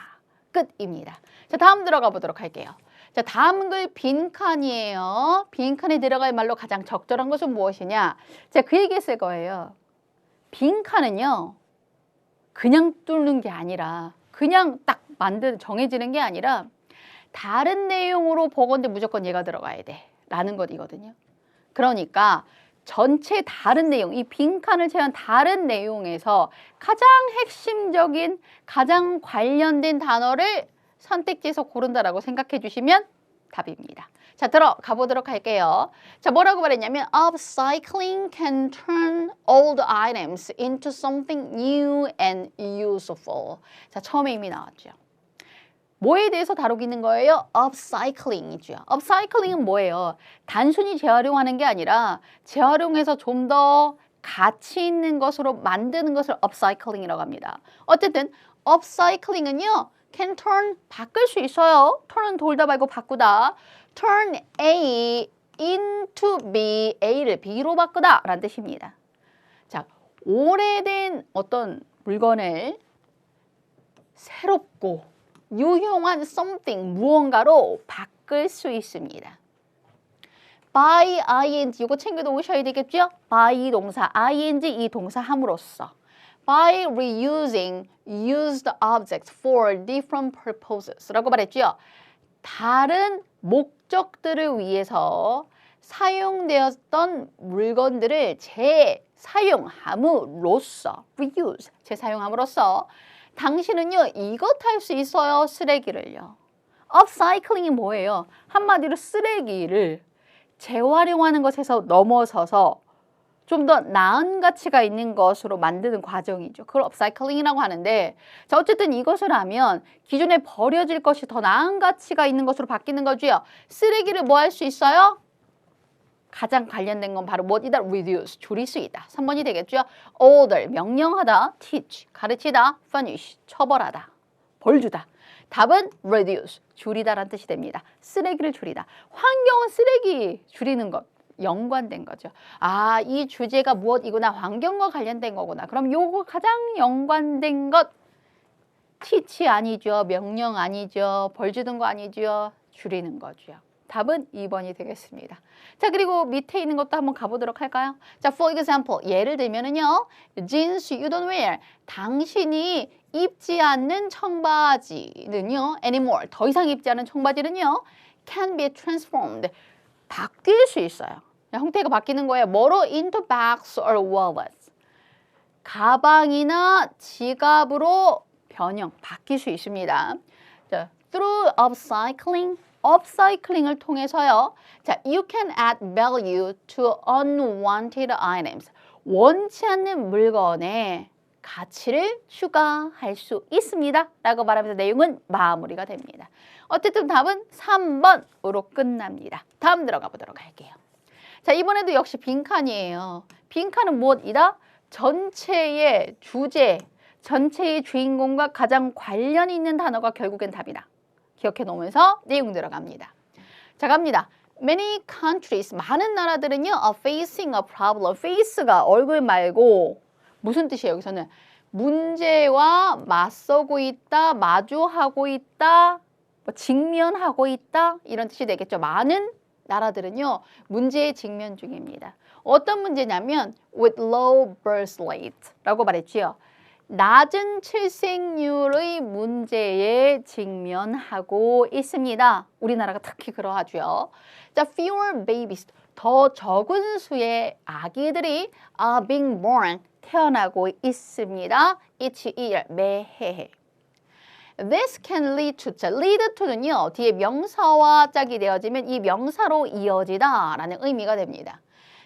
끝입니다. 자, 다음 들어가 보도록 할게요. 자, 다음 글 빈칸이에요. 빈칸에 들어갈 말로 가장 적절한 것은 무엇이냐? 제가 그 얘기 했을 거예요. 빈칸은요. 그냥 뚫는 게 아니라 그냥 딱 정해지는 게 아니라 다른 내용으로 보건데 무조건 얘가 들어가야 돼 라는 것이거든요. 그러니까 전체 다른 내용, 이 빈칸을 채운 다른 내용에서 가장 핵심적인, 가장 관련된 단어를 선택지에서 고른다라고 생각해 주시면 답입니다. 자, 들어가 보도록 할게요. 자, 뭐라고 말했냐면 upcycling can turn old items into something new and useful. 자, 처음에 이미 나왔죠. 뭐에 대해서 다루기는 거예요? upcycling이죠. upcycling은 뭐예요? 단순히 재활용하는 게 아니라 재활용해서 좀 더 가치 있는 것으로 만드는 것을 upcycling이라고 합니다. 어쨌든 upcycling은요. can turn, 바꿀 수 있어요. turn은 돌다 말고 바꾸다. turn A into B, A를 B로 바꾸다 라는 뜻입니다. 자, 오래된 어떤 물건을 새롭고 유용한 something, 무언가로 바꿀 수 있습니다. by ing 이거 챙겨 놓으셔야 되겠죠? by 동사 ing 이 동사 함으로써 by reusing used objects for different purposes 라고 말했죠. 다른 목적들을 위해서 사용되었던 물건들을 재사용함으로써 reuse, 재사용함으로써 당신은요 이것 할 수 있어요. 쓰레기를요. upcycling이 뭐예요? 한마디로 쓰레기를 재활용하는 것에서 넘어서서 좀 더 나은 가치가 있는 것으로 만드는 과정이죠. 그걸 업사이클링이라고 하는데 자 어쨌든 이것을 하면 기존에 버려질 것이 더 나은 가치가 있는 것으로 바뀌는 거죠. 쓰레기를 뭐 할 수 있어요? 가장 관련된 건 바로 뭐이다? reduce, 줄일 수 있다. 3번이 되겠죠. order, 명령하다. teach, 가르치다. punish, 처벌하다. 벌 주다. 답은 reduce, 줄이다라는 뜻이 됩니다. 쓰레기를 줄이다. 환경은 쓰레기 줄이는 것. 연관된 거죠. 아, 이 주제가 무엇이구나. 환경과 관련된 거구나. 그럼 요거 가장 연관된 것 teach 아니죠. 명령 아니죠. 벌 주는 거 아니죠. 줄이는 거죠. 답은 2번이 되겠습니다. 자, 그리고 밑에 있는 것도 한번 가보도록 할까요? 자, for example, 예를 들면은요. jeans you don't wear. 당신이 입지 않는 청바지는요. anymore. 더 이상 입지 않은 청바지는요. can be transformed. 바뀔 수 있어요. 형태가 바뀌는 거예요. 뭐로? into bags or wallets. 가방이나 지갑으로 변형, 바뀔 수 있습니다. 자, through upcycling, upcycling을 통해서요. 자, you can add value to unwanted items. 원치 않는 물건에 가치를 추가할 수 있습니다. 라고 말하면서 내용은 마무리가 됩니다. 어쨌든 답은 3번으로 끝납니다. 다음 들어가 보도록 할게요. 자, 이번에도 역시 빈칸이에요. 빈칸은 무엇이다? 전체의 주제, 전체의 주인공과 가장 관련 있는 단어가 결국엔 답이다. 기억해 놓으면서 내용 들어갑니다. 자, 갑니다. Many countries, 많은 나라들은요, are facing a problem. face가 얼굴 말고 무슨 뜻이에요? 여기서는 문제와 맞서고 있다, 마주하고 있다, 직면하고 있다 이런 뜻이 되겠죠. 많은 나라들은요 문제에 직면 중입니다. 어떤 문제냐면 with low birth rate라고 말했지요. 낮은 출생률의 문제에 직면하고 있습니다. 우리나라가 특히 그러하죠. 자, fewer babies, 더 적은 수의 아기들이 are being born, 태어나고 있습니다. each year, 매해. This can lead to, 자, lead to는요, 뒤에 명사와 짝이 되어지면 이 명사로 이어지다 라는 의미가 됩니다.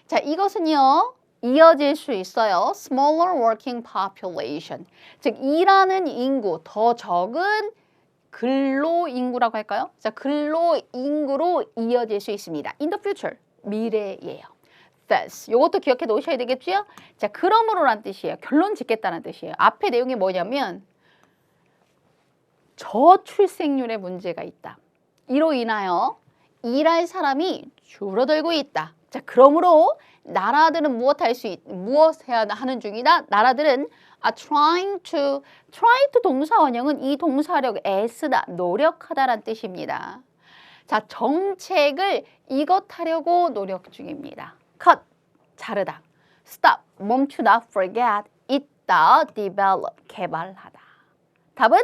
자, 이것은요, 이어질 수 있어요. Smaller working population. 즉, 일하는 인구, 더 적은 근로인구라고 할까요? 자, 근로인구로 이어질 수 있습니다. In the future, 미래예요. Thus, 이것도 기억해 놓으셔야 되겠죠? 자, 그러므로란 뜻이에요. 결론 짓겠다는 뜻이에요. 앞에 내용이 뭐냐면 저출생률에 문제가 있다. 이로 인하여 일할 사람이 줄어들고 있다. 자, 그러므로 나라들은 무엇해야 하는 중이다? 나라들은 are try to 동사 원형은 이 동사력 애쓰다, 노력하다라는 뜻입니다. 자, 정책을 이것 하려고 노력 중입니다. cut, 자르다. stop, 멈추다. forget, 잊다. develop, 개발하다. 답은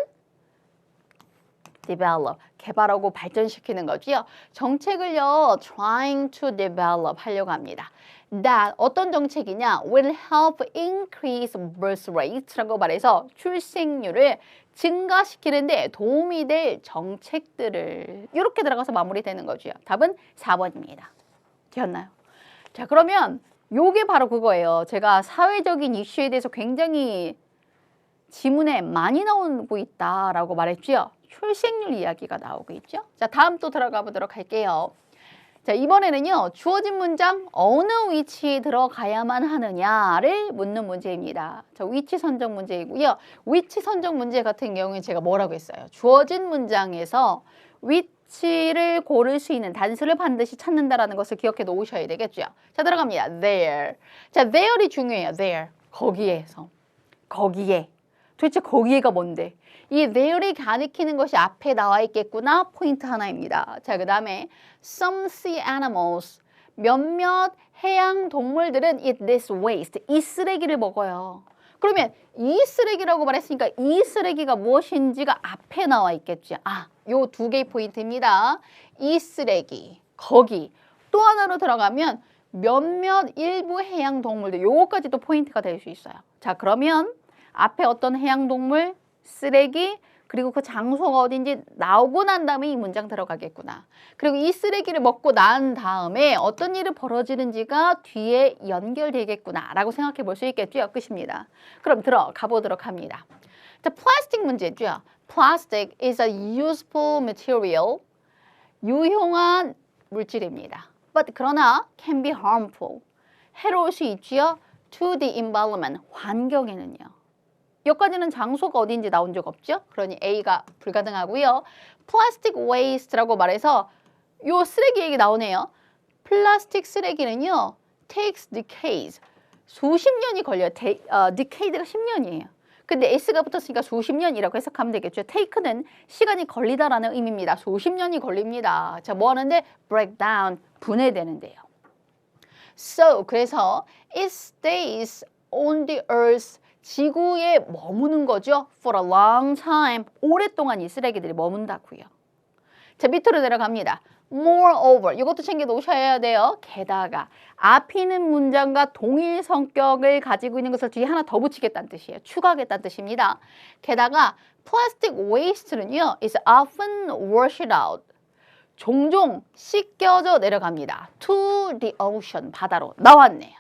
develop, 개발하고 발전시키는 거지요. 정책을요, trying to develop 하려고 합니다. That, 어떤 정책이냐? will help increase birth rate라고 말해서 출생률을 증가시키는데 도움이 될 정책들을 이렇게 들어가서 마무리되는 거죠. 답은 4번입니다. 되었나요? 자, 그러면 요게 바로 그거예요. 제가 사회적인 이슈에 대해서 굉장히 지문에 많이 나오고 있다라고 말했죠. 출생률 이야기가 나오고 있죠. 자, 다음 또 들어가 보도록 할게요. 자, 이번에는요. 주어진 문장 어느 위치에 들어가야만 하느냐를 묻는 문제입니다. 자, 위치 선정 문제이고요. 위치 선정 문제 같은 경우에 제가 뭐라고 했어요? 주어진 문장에서 위치를 고를 수 있는 단수를 반드시 찾는다라는 것을 기억해 놓으셔야 되겠죠. 자, 들어갑니다. There. 자, there이 중요해요. There. 거기에서. 거기에. 도대체 거기에가 뭔데? 이 there이 가리키는 것이 앞에 나와 있겠구나. 포인트 하나입니다. 자, 그 다음에 some sea animals. 몇몇 해양 동물들은 eat this waste. 이 쓰레기를 먹어요. 그러면 이 쓰레기라고 말했으니까 이 쓰레기가 무엇인지가 앞에 나와 있겠지. 아, 요 두 개의 포인트입니다. 이 쓰레기, 거기. 또 하나로 들어가면 몇몇 일부 해양 동물들. 요거까지도 포인트가 될 수 있어요. 자, 그러면 앞에 어떤 해양 동물, 쓰레기, 그리고 그 장소가 어딘지 나오고 난 다음에 이 문장 들어가겠구나. 그리고 이 쓰레기를 먹고 난 다음에 어떤 일이 벌어지는지가 뒤에 연결되겠구나 라고 생각해 볼 수 있겠죠. 끝입니다. 그럼 들어가 보도록 합니다. 자, 플라스틱 문제죠. Plastic is a useful material. 유용한 물질입니다. But 그러나 can be harmful. 해로울 수 있지요. To the environment. 환경에는요. 여기까지는 장소가 어디인지 나온 적 없죠? 그러니 A가 불가능하고요. 플라스틱 웨이스트라고 말해서 요 쓰레기 얘기 나오네요. 플라스틱 쓰레기는요. takes decades. 수십 년이 걸려요. decade가 10년이에요. 근데 S가 붙었으니까 수십 년이라고 해석하면 되겠죠. take는 시간이 걸리다라는 의미입니다. 수십 년이 걸립니다. 자, 뭐 하는데? break down. 분해되는데요. So, 그래서 it stays on the earth. 지구에 머무는 거죠. For a long time. 오랫동안 이 쓰레기들이 머문다고요. 자, 밑으로 내려갑니다. Moreover. 이것도 챙겨 놓으셔야 돼요. 게다가 앞에 있는 문장과 동일 성격을 가지고 있는 것을 뒤에 하나 더 붙이겠다는 뜻이에요. 추가하겠다는 뜻입니다. 게다가 plastic waste는요. is often washed out. 종종 씻겨져 내려갑니다. To the ocean. 바다로 나왔네요.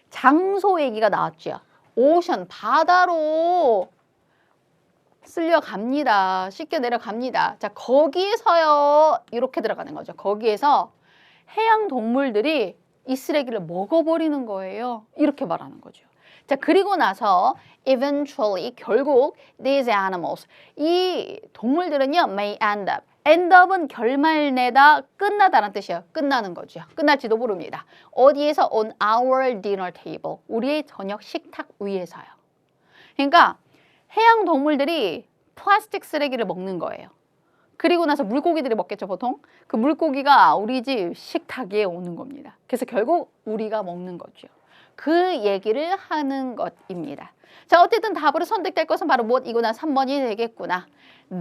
장소 얘기가 나왔죠. 오션, 바다로 쓸려갑니다. 씻겨 내려갑니다. 자, 거기에서요. 이렇게 들어가는 거죠. 거기에서 해양 동물들이 이 쓰레기를 먹어버리는 거예요. 이렇게 말하는 거죠. 자, 그리고 나서 eventually, 결국 these animals, 이 동물들은요. may end up. end up은 결말내다, 끝나다라는 뜻이에요. 끝나는 거죠. 끝날지도 모릅니다. 어디에서? on our dinner table. 우리의 저녁 식탁 위에서요. 그러니까 해양 동물들이 플라스틱 쓰레기를 먹는 거예요. 그리고 나서 물고기들이 먹겠죠, 보통. 그 물고기가 우리 집 식탁 위에 오는 겁니다. 그래서 결국 우리가 먹는 거죠. 그 얘기를 하는 것입니다. 자, 어쨌든 답으로 선택될 것은 바로 이거나 3번이 되겠구나.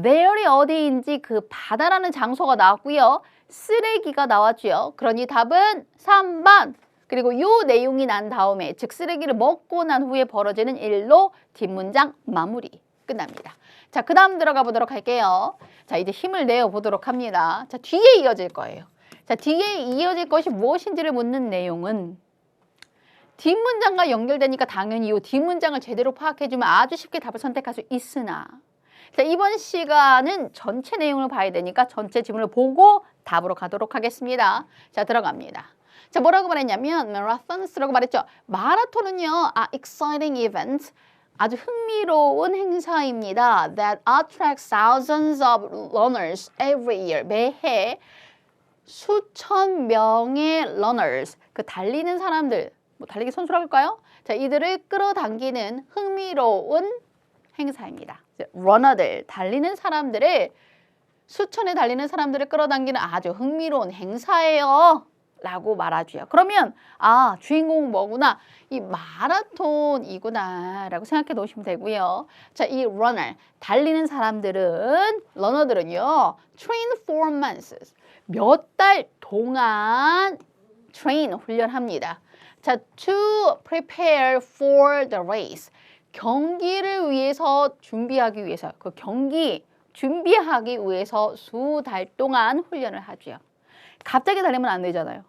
there이 어디인지 그 바다라는 장소가 나왔고요. 쓰레기가 나왔죠. 그러니 답은 3번. 그리고 이 내용이 난 다음에 즉 쓰레기를 먹고 난 후에 벌어지는 일로 뒷문장 마무리 끝납니다. 자, 그 다음 들어가 보도록 할게요. 자, 이제 힘을 내어 보도록 합니다. 자, 뒤에 이어질 거예요. 자, 뒤에 이어질 것이 무엇인지를 묻는 내용은 뒷문장과 연결되니까 당연히 이 뒷문장을 제대로 파악해주면 아주 쉽게 답을 선택할 수 있으나 자, 이번 시간은 전체 내용을 봐야 되니까 전체 지문을 보고 답으로 가도록 하겠습니다. 자, 들어갑니다. 자, 뭐라고 말했냐면 marathons라고 말했죠. 마라톤은요, exciting events, 아주 흥미로운 행사입니다. That attracts thousands of runners every year. 매해 수천 명의 runners, 그 달리는 사람들, 뭐 달리기 선수라고 할까요? 자, 이들을 끌어당기는 흥미로운 행사입니다. 러너들, 달리는 사람들을, 수천에 달리는 사람들을 끌어당기는 아주 흥미로운 행사예요. 라고 말하죠. 그러면 주인공은 뭐구나? 이 마라톤이구나 라고 생각해 놓으시면 되고요. 자, 이 runner, 달리는 사람들은, 러너들은요, train for months, 몇 달 동안 train, 훈련합니다. 자, to prepare for the race, 경기를 위해서 준비하기 위해서, 그 경기 준비하기 위해서 수달 동안 훈련을 하죠. 갑자기 달리면 안 되잖아요.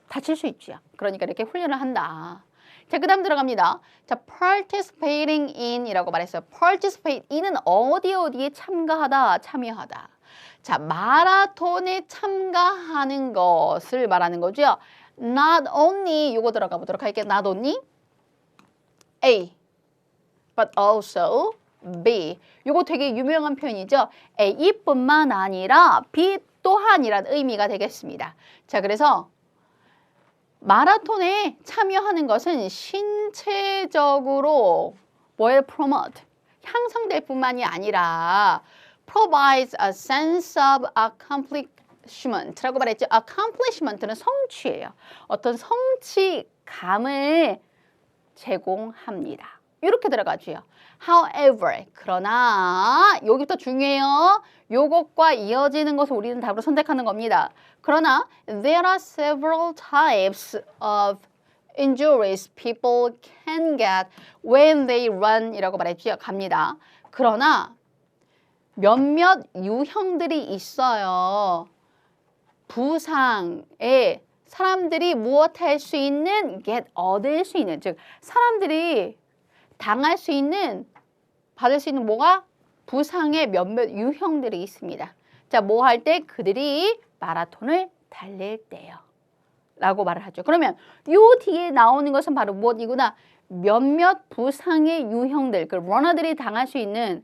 다칠 수 있죠. 그러니까 이렇게 훈련을 한다. 자, 그 다음 들어갑니다. 자, participating in 이라고 말했어요. participate in은 어디에 참가하다, 참여하다. 자, 마라톤에 참가하는 것을 말하는 거죠. not only, 요거 들어가 보도록 할게요. not only A, but also B. 요거 되게 유명한 표현이죠. A뿐만 아니라 B 또한이라는 의미가 되겠습니다. 자, 그래서 마라톤에 참여하는 것은 신체적으로 뭐에 promote, 향상될 뿐만이 아니라 provides a sense of accomplishment라고 말했죠. accomplishment는 성취예요. 어떤 성취감을 제공합니다. 이렇게 들어가죠. However, 그러나 여기부터 중요해요. 요것과 이어지는 것을 우리는 답으로 선택하는 겁니다. 그러나 there are several types of injuries people can get when they run 이라고 말했죠. 갑니다. 그러나 몇몇 유형들이 있어요. 부상에 사람들이 무엇할 수 있는, 얻을 수 있는, 즉 사람들이 당할 수 있는, 받을 수 있는 뭐가? 부상의 몇몇 유형들이 있습니다. 자, 뭐 할 때? 그들이 마라톤을 달릴 때요. 라고 말을 하죠. 그러면 요 뒤에 나오는 것은 바로 무엇이구나? 몇몇 부상의 유형들, 그 러너들이 당할 수 있는,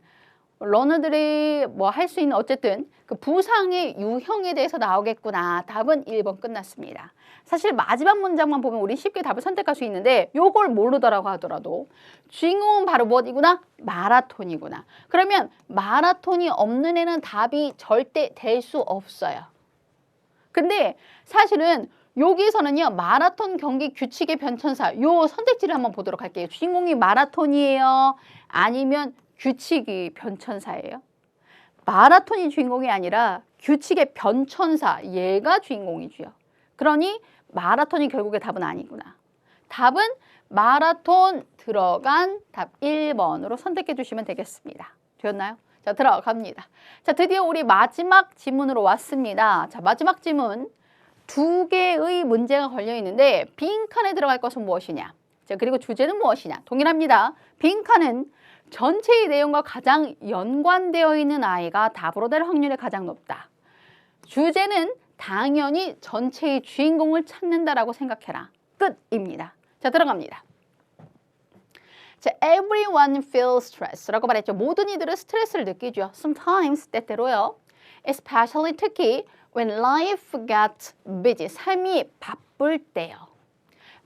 러너들이 뭐 할 수 있는 어쨌든 그 부상의 유형에 대해서 나오겠구나. 답은 1번 끝났습니다. 사실 마지막 문장만 보면 우리 쉽게 답을 선택할 수 있는데 요걸 모르더라고 하더라도 주인공은 바로 무엇이구나? 마라톤이구나. 그러면 마라톤이 없는 애는 답이 절대 될 수 없어요. 근데 사실은 여기서는요, 마라톤 경기 규칙의 변천사, 요 선택지를 한번 보도록 할게요. 주인공이 마라톤이에요? 아니면 규칙이 변천사예요? 마라톤이 주인공이 아니라 규칙의 변천사, 얘가 주인공이죠. 그러니 마라톤이 결국에 답은 아니구나. 답은 마라톤 들어간 답 1번으로 선택해 주시면 되겠습니다. 되었나요? 자, 들어갑니다. 자, 드디어 우리 마지막 지문으로 왔습니다. 자, 마지막 지문. 2개의 문제가 걸려 있는데 빈칸에 들어갈 것은 무엇이냐? 자, 그리고 주제는 무엇이냐? 동일합니다. 빈칸은 전체의 내용과 가장 연관되어 있는 아이가 답으로 될 확률이 가장 높다. 주제는 당연히 전체의 주인공을 찾는다라고 생각해라. 끝입니다. 자, 들어갑니다. 자, everyone feels stress라고 말했죠. 모든 이들은 스트레스를 느끼죠. Sometimes, 때때로요. Especially 특히 when life gets busy, 삶이 바쁠 때요.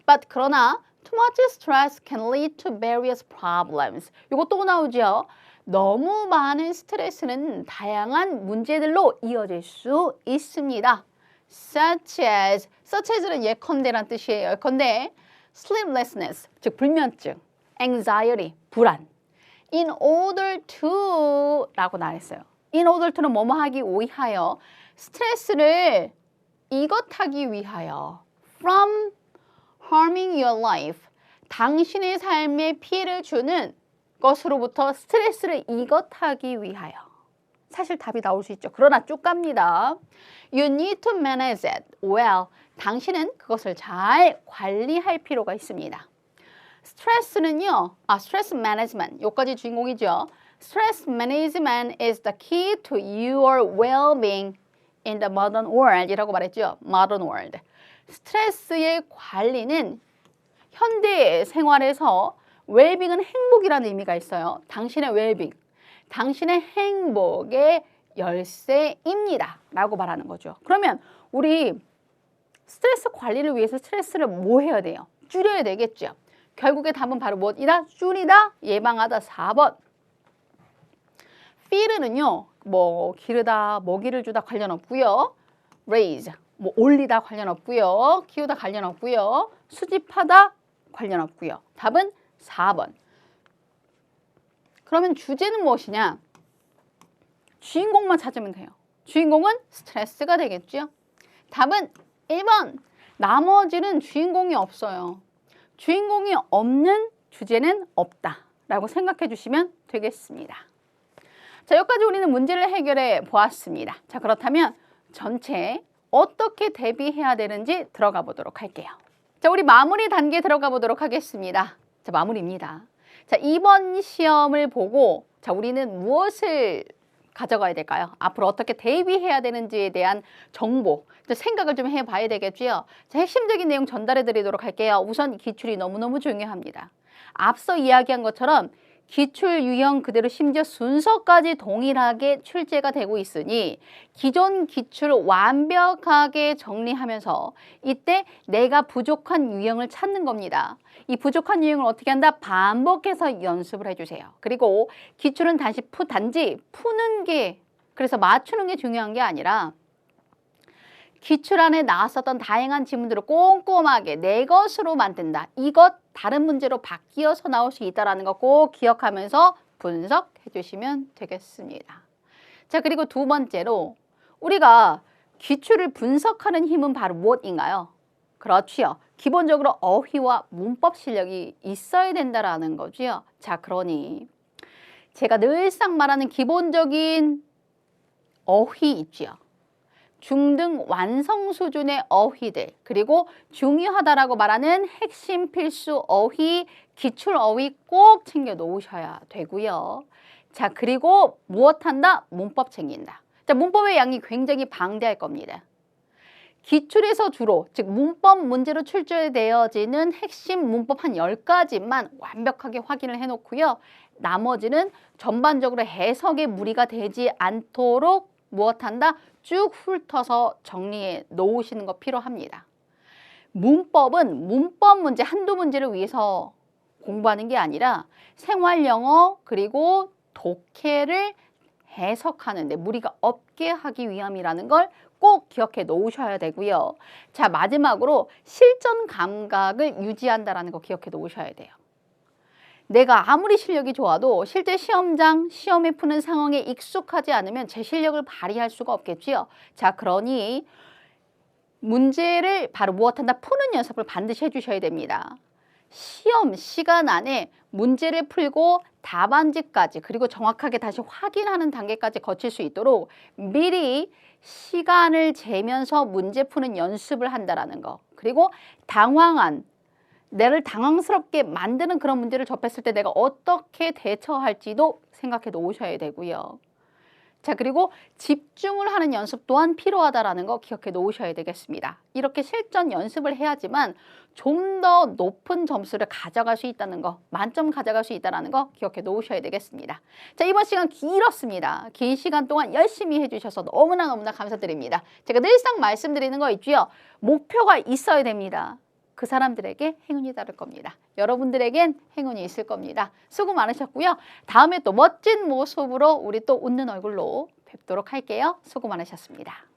But 그러나 too much stress can lead to various problems. 이거 또 나오죠. 너무 많은 스트레스는 다양한 문제들로 이어질 수 있습니다. such as는 예컨대란 뜻이에요. 예컨대 sleeplessness, 즉 불면증, anxiety, 불안. in order to 라고 나왔어요. in order to는 뭐뭐 하기 위하여, 스트레스를 이것하기 위하여, from harming your life, 당신의 삶에 피해를 주는 것으로부터 스트레스를 이것하기 위하여. 사실 답이 나올 수 있죠. 그러나 쭉 갑니다. You need to manage it well. 당신은 그것을 잘 관리할 필요가 있습니다. 스트레스는요, 스트레스 매니지먼트, 여기까지 주인공이죠. Stress management is the key to your well-being in the modern world 이라고 말했죠. modern world. 스트레스의 관리는 현대 생활에서 웰빙은 행복이라는 의미가 있어요. 당신의 웰빙, 당신의 행복의 열쇠입니다. 라고 말하는 거죠. 그러면 우리 스트레스 관리를 위해서 스트레스를 뭐 해야 돼요? 줄여야 되겠죠. 결국에 답은 바로 무엇이다? 줄이다, 예방하다. 4번. feed는요, 뭐 기르다, 먹이를 주다 관련 없고요. raise, 뭐 올리다 관련 없고요. 키우다 관련 없고요. 수집하다 관련 없고요. 답은 4번. 그러면 주제는 무엇이냐? 주인공만 찾으면 돼요. 주인공은 스트레스가 되겠죠. 답은 1번. 나머지는 주인공이 없어요. 주인공이 없는 주제는 없다 라고 생각해 주시면 되겠습니다. 자, 여기까지 우리는 문제를 해결해 보았습니다. 자, 그렇다면 전체 어떻게 대비해야 되는지 들어가 보도록 할게요. 자, 우리 마무리 단계 들어가 보도록 하겠습니다. 자, 마무리입니다. 자, 이번 시험을 보고 자, 우리는 무엇을 가져가야 될까요? 앞으로 어떻게 대비해야 되는지에 대한 정보, 생각을 좀 해봐야 되겠고요. 자, 핵심적인 내용 전달해 드리도록 할게요. 우선 기출이 너무너무 중요합니다. 앞서 이야기한 것처럼 기출 유형 그대로 심지어 순서까지 동일하게 출제가 되고 있으니 기존 기출 완벽하게 정리하면서 이때 내가 부족한 유형을 찾는 겁니다. 이 부족한 유형을 어떻게 한다? 반복해서 연습을 해주세요. 그리고 기출은 단지 푸는 게, 그래서 맞추는 게 중요한 게 아니라 기출 안에 나왔었던 다양한 지문들을 꼼꼼하게 내 것으로 만든다. 이것 다른 문제로 바뀌어서 나올 수 있다는 거 꼭 기억하면서 분석해 주시면 되겠습니다. 자, 그리고 두 번째로 우리가 기출을 분석하는 힘은 바로 무엇인가요? 그렇지요. 기본적으로 어휘와 문법 실력이 있어야 된다라는 거지요. 자, 그러니 제가 늘상 말하는 기본적인 어휘 있지요. 중등 완성 수준의 어휘들, 그리고 중요하다라고 말하는 핵심 필수 어휘, 기출 어휘 꼭 챙겨 놓으셔야 되고요. 자, 그리고 무엇한다? 문법 챙긴다. 자, 문법의 양이 굉장히 방대할 겁니다. 기출에서 주로, 즉 문법 문제로 출제되어지는 핵심 문법 한 10가지만 완벽하게 확인을 해놓고요. 나머지는 전반적으로 해석에 무리가 되지 않도록 무엇한다? 쭉 훑어서 정리해 놓으시는 거 필요합니다. 문법은 문법 문제 한두 문제를 위해서 공부하는 게 아니라 생활 영어 그리고 독해를 해석하는 데 무리가 없게 하기 위함이라는 걸 꼭 기억해 놓으셔야 되고요. 자, 마지막으로 실전 감각을 유지한다는 거 기억해 놓으셔야 돼요. 내가 아무리 실력이 좋아도 실제 시험장, 시험에 푸는 상황에 익숙하지 않으면 제 실력을 발휘할 수가 없겠지요. 자, 그러니 문제를 바로 무엇한다? 푸는 연습을 반드시 해주셔야 됩니다. 시험 시간 안에 문제를 풀고 답안지까지 그리고 정확하게 다시 확인하는 단계까지 거칠 수 있도록 미리 시간을 재면서 문제 푸는 연습을 한다는 거. 그리고 나를 당황스럽게 만드는 그런 문제를 접했을 때 내가 어떻게 대처할지도 생각해 놓으셔야 되고요. 자, 그리고 집중을 하는 연습 또한 필요하다는 거 기억해 놓으셔야 되겠습니다. 이렇게 실전 연습을 해야지만 좀 더 높은 점수를 가져갈 수 있다는 거, 만점 가져갈 수 있다는 거 기억해 놓으셔야 되겠습니다. 자, 이번 시간 길었습니다. 긴 시간 동안 열심히 해주셔서 너무나 감사드립니다. 제가 늘상 말씀드리는 거 있죠? 목표가 있어야 됩니다. 그 사람들에게 행운이 따를 겁니다. 여러분들에겐 행운이 있을 겁니다. 수고 많으셨고요. 다음에 또 멋진 모습으로 우리 또 웃는 얼굴로 뵙도록 할게요. 수고 많으셨습니다.